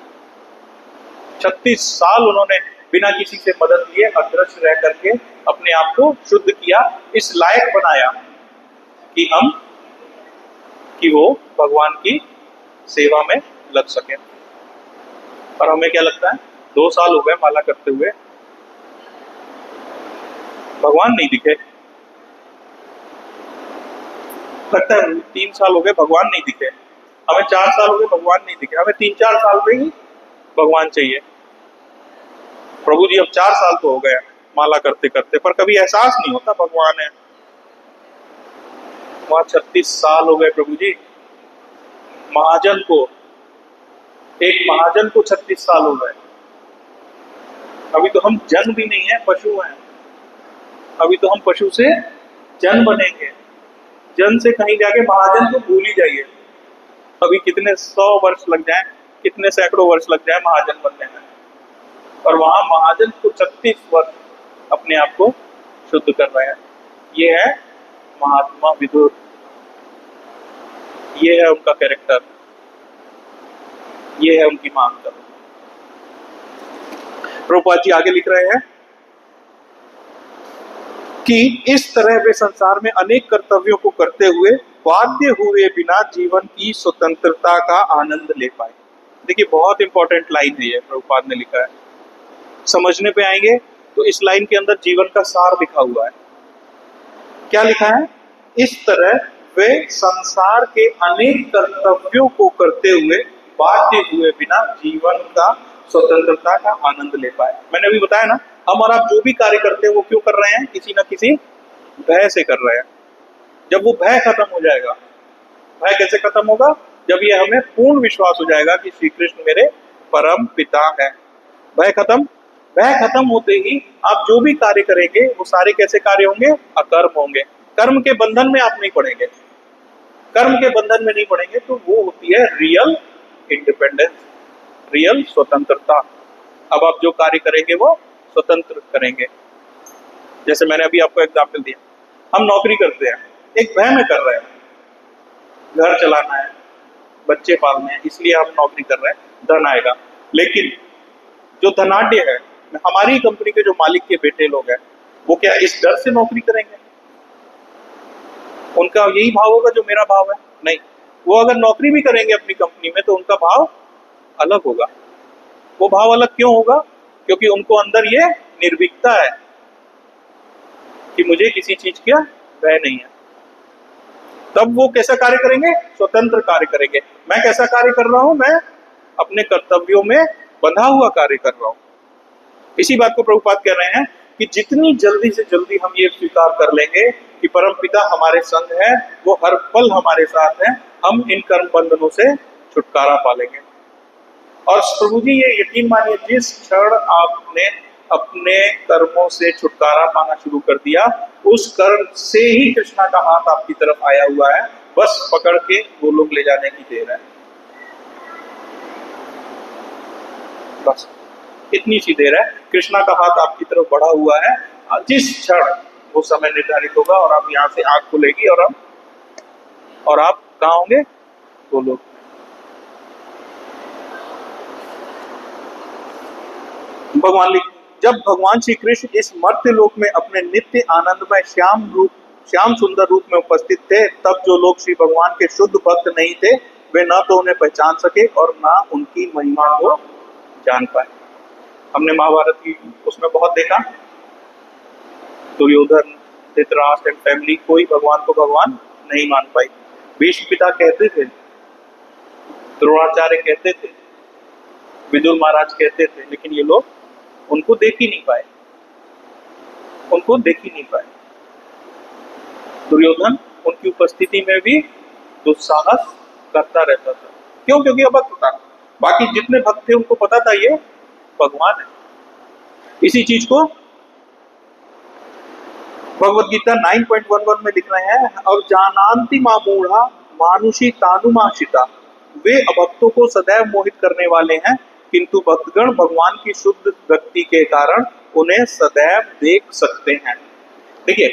36 साल उन्होंने बिना किसी से मदद लिए अदृश्य रह करके अपने आप को शुद्ध किया, इस लायक बनाया कि वो भगवान की सेवा में लग सके। और हमें क्या लगता है, 2 साल हो गए माला करते हुए, भगवान नहीं दिखे। लगता है 3 साल हो गए भगवान नहीं दिखे, हमें 4 साल हो गए भगवान नहीं दिखे, हमें 3-4 साल में ही भगवान चाहिए। प्रभु जी अब 4 साल तो हो गए माला करते करते, पर कभी एहसास नहीं होता भगवान है। वहां 36 साल हो गए प्रभु जी। महाजन को, एक महाजन को 36 साल हो गए। अभी तो हम जन भी नहीं है, पशु हैं। अभी तो हम पशु से जन बनेंगे। जन से कहीं जाके महाजन को भूल ही जाइए। अभी कितने 100 वर्ष लग जाए, कितने सैकड़ों वर्ष लग जाए महाजन बनने में, और वहां महाजन को 36 वर्ष अपने आप को शुद्ध कर रहे हैं। ये है महात्मा विदुर, ये है उनका कैरेक्टर, ये है उनकी मानकर। प्रभुपाद जी आगे लिख रहे हैं कि इस तरह वे संसार में अनेक कर्तव्यों को करते हुए बाध्य हुए बिना जीवन की स्वतंत्रता का आनंद ले पाए। देखिए बहुत इंपॉर्टेंट लाइन है ये, प्रभुपाद ने लिखा है। समझने पे आएंगे तो इस लाइन के अंदर जीवन का सार लिखा हुआ है। क्या लिखा है? इस तरह वे संसार के अनेक कर्तव्यों को करते हुए बाध्य हुए बिना जीवन का स्वतंत्रता का आनंद ले पाए। मैंने अभी बताया ना, हम और आप जो भी कार्य करते हैं वो क्यों कर रहे हैं? किसी ना किसी भय से कर रहे हैं। जब वो भय खत्म हो जाएगा, भय कैसे खत्म होगा? जब ये हमें पूर्ण विश्वास हो जाएगा कि श्री कृष्ण मेरे परम पिता है। भय खत्म होते ही आप जो भी कार्य करेंगे वो सारे कैसे कार्य होंगे? अकर्म होंगे। कर्म के बंधन में आप नहीं पड़ेंगे। कर्म के बंधन में नहीं पड़ेंगे तो वो होती है रियल इंडिपेंडेंस, रियल स्वतंत्रता। अब आप जो कार्य करेंगे वो स्वतंत्र करेंगे। जैसे मैंने अभी आपको एग्जाम्पल दिया, हम नौकरी करते हैं, एक भय में कर रहे हैं, घर चलाना है, बच्चे पालने हैं, इसलिए हम नौकरी कर रहे हैं, धन आएगा। लेकिन जो धनाढ्य है, हमारी कंपनी के जो मालिक के बेटे लोग हैं, वो क्या इस डर से नौकरी करेंगे? उनका यही भाव होगा जो मेरा भाव है? नहीं। वो अगर नौकरी भी करेंगे अपनी कंपनी में तो उनका भाव अलग होगा। वो भाव अलग क्यों होगा? क्योंकि उनको अंदर ये निर्भीकता है कि मुझे किसी चीज का भय नहीं है। तब वो कैसा कार्य करेंगे? स्वतंत्र कार्य करेंगे। मैं कैसा कार्य कर रहा हूं? मैं अपने कर्तव्यों में बंधा हुआ कार्य कर रहा हूं। इसी बात को प्रभुपाद कह रहे हैं कि जितनी जल्दी से जल्दी हम ये स्वीकार कर लेंगे कि परम पिता हमारे संग है, वो हर पल हमारे साथ है, हम इन कर्म बंधनों से छुटकारा पा लेंगे। और प्रभु जी ये यकीन मानिए, जिस क्षण आपने अपने कर्मों से छुटकारा पाना शुरू कर दिया, उस कर्म से ही कृष्णा का हाथ आपकी तरफ आया हुआ है। बस पकड़ के वो लोग ले जाने की देर है। बस इतनी सी देर है, कृष्णा का हाथ आपकी तरफ बढ़ा हुआ है। जिस क्षण वो समय निर्धारित होगा और आप यहाँ से आंख खुलेगी और आप कहाँ होंगे? वो लोग। जब भगवान श्री कृष्ण इस मर्त्य लोक में अपने नित्य आनंदमय श्याम सुंदर रूप में उपस्थित थे, तब जो लोग श्री भगवान के शुद्ध भक्त नहीं थे, वे न तो उन्हें पहचान सके और न उनकी महिमा को जान पाए। हमने महाभारत की उसमें बहुत देखा, दुर्योधन, धृतराष्ट्र एंड फैमिली, कोई भगवान को भगवान नहीं मान पाई। भीष्म पिता कहते थे, द्रोणाचार्य कहते थे, विदुर महाराज कहते थे, लेकिन ये लोग उनको देख ही नहीं पाए, उनको देख ही नहीं पाए। दुर्योधन उनकी उपस्थिति में भी दुस्साहस करता रहता था। क्यों? क्योंकि अभक्त था। बाकी जितने भक्त थे उनको पता था ये भगवान है। इसी चीज को भगवद गीता 9.11 में लिख रहे हैं, और जानांति मामूढ़ा मानुषी तानुमाशिता, वे अभक्तों को सदैव मोहित करने वाले हैं, किंतु भक्तगण भगवान की शुद्ध भक्ति के कारण उन्हें सदैव देख सकते हैं। देखिए,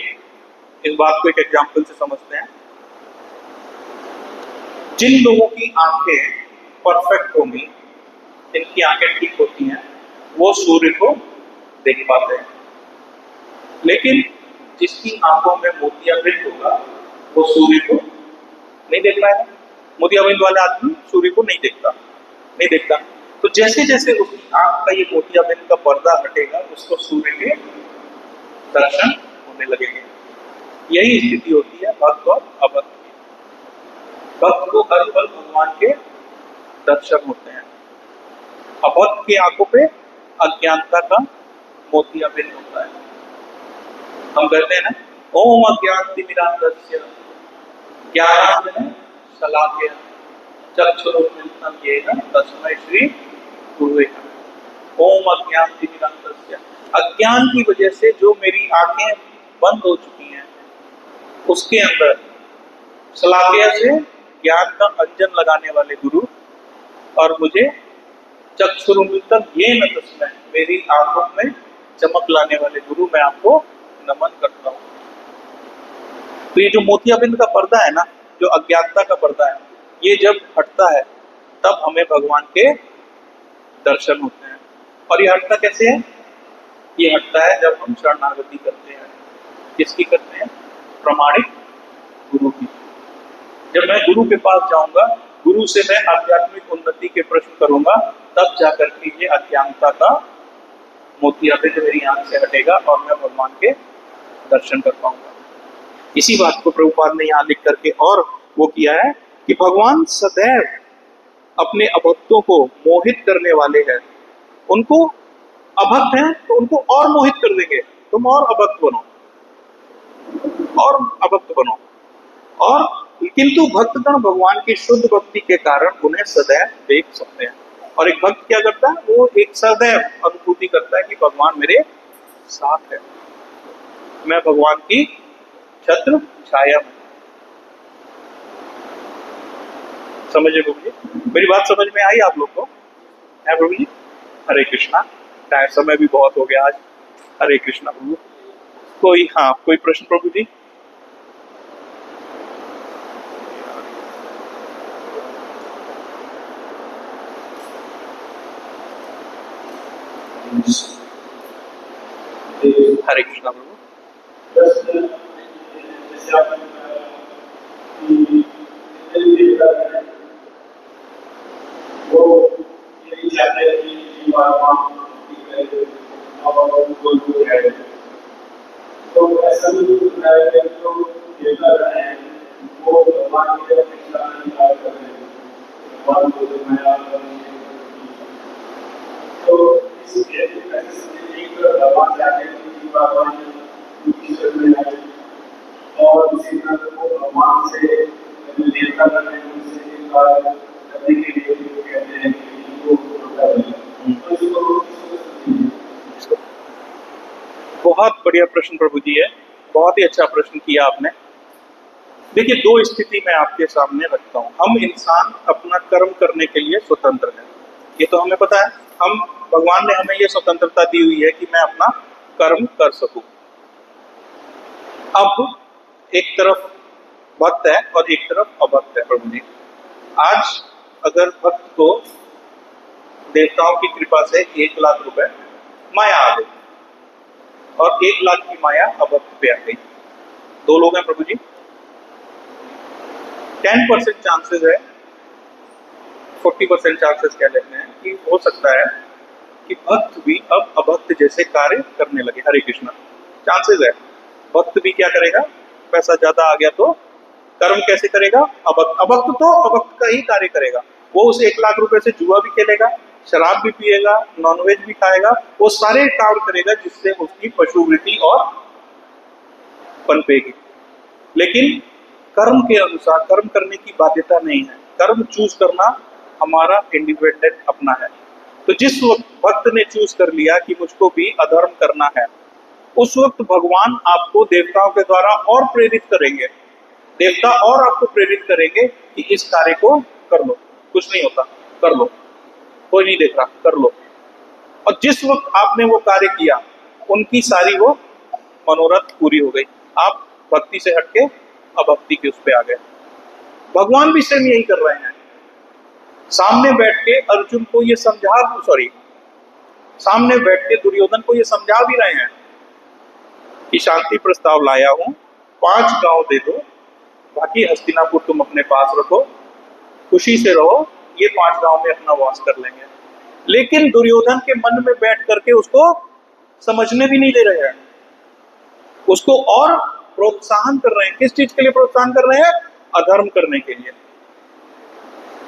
इस बात को एक एग्जाम्पल से समझते हैं। जिन लोगों की आंखें परफेक्ट होंगी, जिनकी आंखें ठीक होती हैं, वो सूर्य को देख पाते हैं। लेकिन जिसकी आंखों में मोतियाबिंद होगा वो सूर्य को नहीं देख पाएगा। मोतियाबिंद वाला आदमी सूर्य को नहीं देखता। तो जैसे जैसे उसकी आंख का ये मोतियाबिंद का पर्दा हटेगा, उसको सूर्य के दर्शन होने लगेंगे। यही स्थिति होती है भक्त और अभक्त की। भक्त को हर पल भगवान के दर्शन होते हैं, अभक्त की आंखों पे अज्ञानता का मोतियाबिंद होता है। हम कहते हैं ना, ओम अज्ञानतिमिरान्धस्य ज्ञानांजन शलाकया चक्षुरुन्मीलितं येन तस्मै श्री गुरुवे नमः। ओम अज्ञानतिमिरान्धस्य, अज्ञान की वजह से जो मेरी आंखें बंद हो चुकी हैं, उसके अंदर शलाकया से ज्ञान का अंजन लगाने वाले गुरु, और मुझे चक्षुरुन्मीलितं येन तस्मै, मेरी आंखों में चमक लाने वाले गुरु, मैं आपको नमन करता हूँ। तो ये जो मोतियाबिंद का पर्दा है ना, जो अज्ञानता का पर्दा है, ये जब हटता है तब हमें भगवान के दर्शन होते हैं। और ये हटता कैसे है? ये हटता है जब हम शरणागति करते हैं। किसकी करते हैं? प्रमाणिक गुरु की। जब मैं गुरु के पास जाऊंगा, गुरु से मैं आध्यात्मिक उन्नति के प्रश्न करूंगा, तब जाकर के ये अज्ञानता का मोतियाबिंद मेरी आंख से हटेगा और मैं भगवान के दर्शन कर पाऊंगा। इसी बात को प्रभुपाद ने यहाँ लिख करके और वो किया है कि भगवान सदैव अपने अभक्तों को मोहित करने वाले हैं। उनको अभक्त हैं तो उनको और मोहित कर देंगे, तुम और अभक्त बनो, और अभक्त बनो। और किंतु भक्तगण भगवान की शुद्ध भक्ति के कारण उन्हें सदैव देख सकते हैं। और एक भक्त क्या करता है? वो एक सदैव अनुभूति करता है कि भगवान मेरे साथ है, मैं भगवान की छत्र छाया में। समझे प्रभु जी? मेरी बात समझ में आई आप लोग को? है प्रभु जी? हरे कृष्णा। टाइम समय भी बहुत हो गया आज। हरे कृष्णा प्रभु। कोई प्रश्न प्रभु जी? हरे कृष्णा प्रभु। बहुत बढ़िया प्रश्न प्रभु जी है, बहुत ही अच्छा प्रश्न किया आपने। देखिए, दो स्थिति मैं आपके सामने रखता हूँ। हम इंसान अपना कर्म करने के लिए स्वतंत्र हैं, ये तो हमें पता है। हम भगवान ने हमें ये स्वतंत्रता दी हुई है कि मैं अपना कर्म कर सकूं। अब एक तरफ भक्त है और एक तरफ अभक्त है प्रभु जी। आज अगर भक्त को देवताओं की कृपा से 1 लाख रुपए माया आ गई और 1 लाख की माया अभक्त पे आ गई, 2 लोग हैं प्रभु जी, 10% चांसेस है, 40% चांसेस कह लेते हैं कि हो सकता है कि भक्त भी अब अभक्त जैसे कार्य करने लगे। हरे कृष्णा। चांसेस है भक्त भी क्या करेगा? पैसा ज्यादा आ गया तो कर्म कैसे करेगा? अभक्त तो अभक्त का ही कार्य करेगा। वो उस 1 लाख रुपए से जुआ भी खेलेगा, शराब भी पिएगा, नॉनवेज भी खाएगा, वो सारे काम करेगा जिससे उसकी पशुवृत्ति और पनपेगी। लेकिन कर्म के अनुसार कर्म करने की बाध्यता नहीं है। कर्म चूज करना हमारा इंडिपेंडेंट अपना है। तो जिस वक्त भक्त ने चूज कर लिया कि मुझको भी अधर्म करना है, उस वक्त भगवान आपको देवताओं के द्वारा और प्रेरित करेंगे। देवता और आपको प्रेरित करेंगे कि इस कार्य को कर लो, कुछ नहीं होता, कर लो, कोई नहीं देख रहा, कर लो। और जिस वक्त आपने वो कार्य किया, उनकी सारी वो मनोरथ पूरी हो गई। आप भक्ति से हटके अभक्ति के उस पे आ गए। भगवान भी सेम यही कर रहे हैं। सामने बैठ के अर्जुन को ये सामने बैठ के दुर्योधन को ये समझा भी रहे हैं कि शांति प्रस्ताव लाया हूं, 5 गांव दे दो, बाकी हस्तिनापुर तुम अपने पास रखो, खुशी से रहो, ये 5 गांव में अपना वास कर लेंगे। लेकिन दुर्योधन के मन में बैठ करके उसको समझने भी नहीं दे रहे हैं, उसको और प्रोत्साहन कर रहे हैं। किस चीज के लिए प्रोत्साहन कर रहे हैं? अधर्म करने के लिए।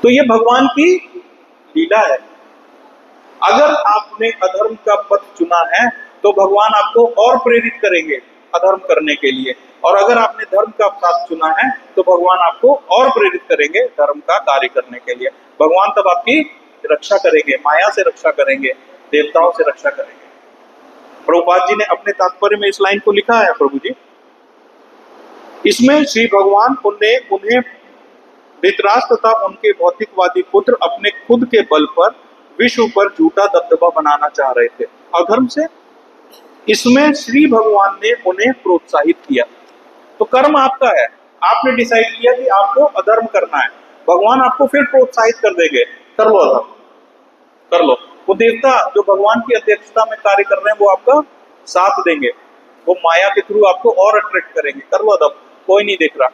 तो ये भगवान की लीला है। अगर आपने अधर्म का पथ चुना है तो भगवान आपको और प्रेरित करेंगे अधर्म करने के लिए, और अगर आपने धर्म का पथ चुना है तो भगवान आपको और प्रेरित करेंगे धर्म का कार्य करने के लिए। भगवान तब आपकी रक्षा करेंगे, माया से रक्षा करेंगे, देवताओं से रक्षा करेंगे। प्रभुपाद जी ने अपने तात्पर्य में इस लाइन को लिखा है, प्रभु जी, इसमें श्री भगवान उन्हें धृतराष्ट्र तथा उनके भौतिकवादी पुत्र अपने खुद के बल पर विश्व पर झूठा दबदबा बनाना चाह रहे थे अधर्म से। इसमें श्री भगवान ने उन्हें प्रोत्साहित किया। तो कर्म आपका है, आपने डिसाइड किया कि आपको अधर्म करना है, भगवान आपको फिर प्रोत्साहित कर देंगे, कर लो अधर्म, कर लो। वो देवता जो भगवान की अध्यक्षता में कार्य कर रहे हैं वो आपका साथ देंगे, वो माया के थ्रू आपको और अट्रैक्ट करेंगे, कर लो अधर्म। कोई नहीं देख रहा,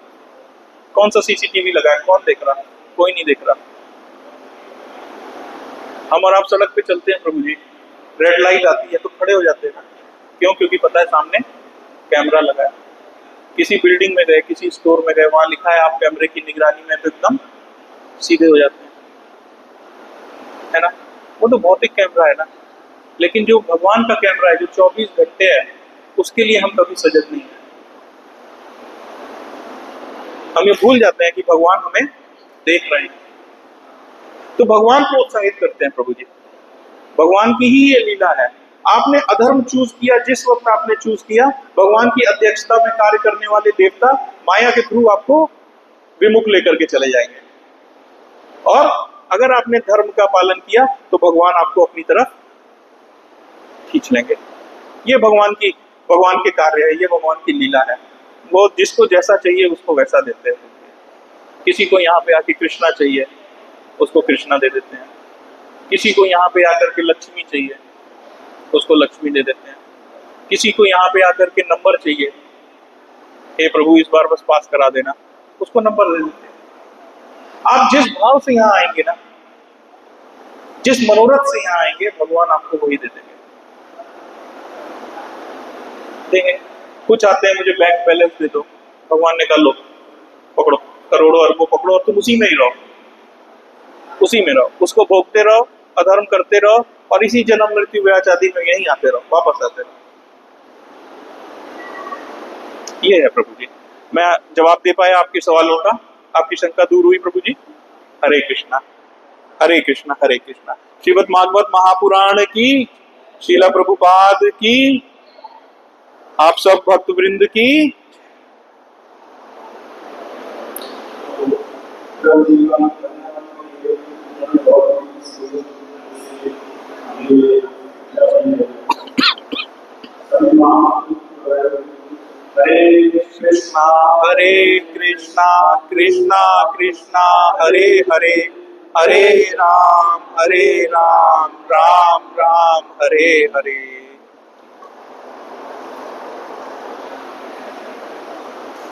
कौन सा सीसीटीवी लगा है, कौन देख रहा? कोई नहीं देख रहा। हम और आप सड़क पे चलते हैं प्रभु जी, रेड लाइट आती है तो खड़े हो जाते हैं ना, क्यों? क्योंकि पता है सामने कैमरा लगा है। किसी बिल्डिंग में गए, किसी स्टोर में गए, वहां लिखा है आप कैमरे की निगरानी में, तो एकदम सीधे हो जाते हैं, है ना? वो तो भौतिक कैमरा है ना, लेकिन जो भगवान का कैमरा है जो 24 घंटे है, उसके लिए हम कभी सजग नहीं है। हम ये भूल जाते हैं कि भगवान हमें देख रहे हैं। तो भगवान प्रोत्साहित करते हैं प्रभु जी, भगवान की ही ये लीला है। आपने अधर्म चूज किया, जिस वक्त आपने चूज किया, भगवान की अध्यक्षता में कार्य करने वाले देवता माया के थ्रू आपको विमुख लेकर के चले जाएंगे, और अगर आपने धर्म का पालन किया तो भगवान आपको अपनी तरफ खींच लेंगे। ये भगवान के कार्य है, ये भगवान की लीला है। वो जिसको जैसा चाहिए उसको वैसा देते हैं। किसी को यहाँ पे आके कृष्णा चाहिए, उसको कृष्णा दे देते हैं। किसी को यहाँ पे आकर के लक्ष्मी चाहिए, उसको लक्ष्मी दे देते हैं। किसी को यहाँ पे आकर के नंबर चाहिए, हे प्रभु इस बार बस पास करा देना, उसको नंबर दे देते हैं। आप जिस भाव से यहाँ आएंगे ना, जिस मनोरथ से यहाँ आएंगे, भगवान आपको वही दे देंगे। कुछ आते हैं मुझे बैंक बैलेंस दे दो, भगवान ने कहा लो पकड़ो, करोड़ों अरबों पकड़ो और तुम उसी में ही रहो, उसी में रहो, उसको भोगते रहो, अधर्म करते रहो, और इसी जन्म मृत्यु व्याज आदि में यहीं आते रहो, वापस आते रहो। ये है प्रभु जी। मैं जवाब दे पाया आपके सवालों का, आपकी शंका दूर हुई प्रभु जी। हरे कृष्णा हरे कृष्णा हरे कृष्णा। श्रीमद् भागवत महापुराण की, श्रीला प्रभुपाद की, आप सब भक्त वृंद की। हरे कृष्णा कृष्णा कृष्णा हरे हरे, हरे राम राम राम हरे हरे।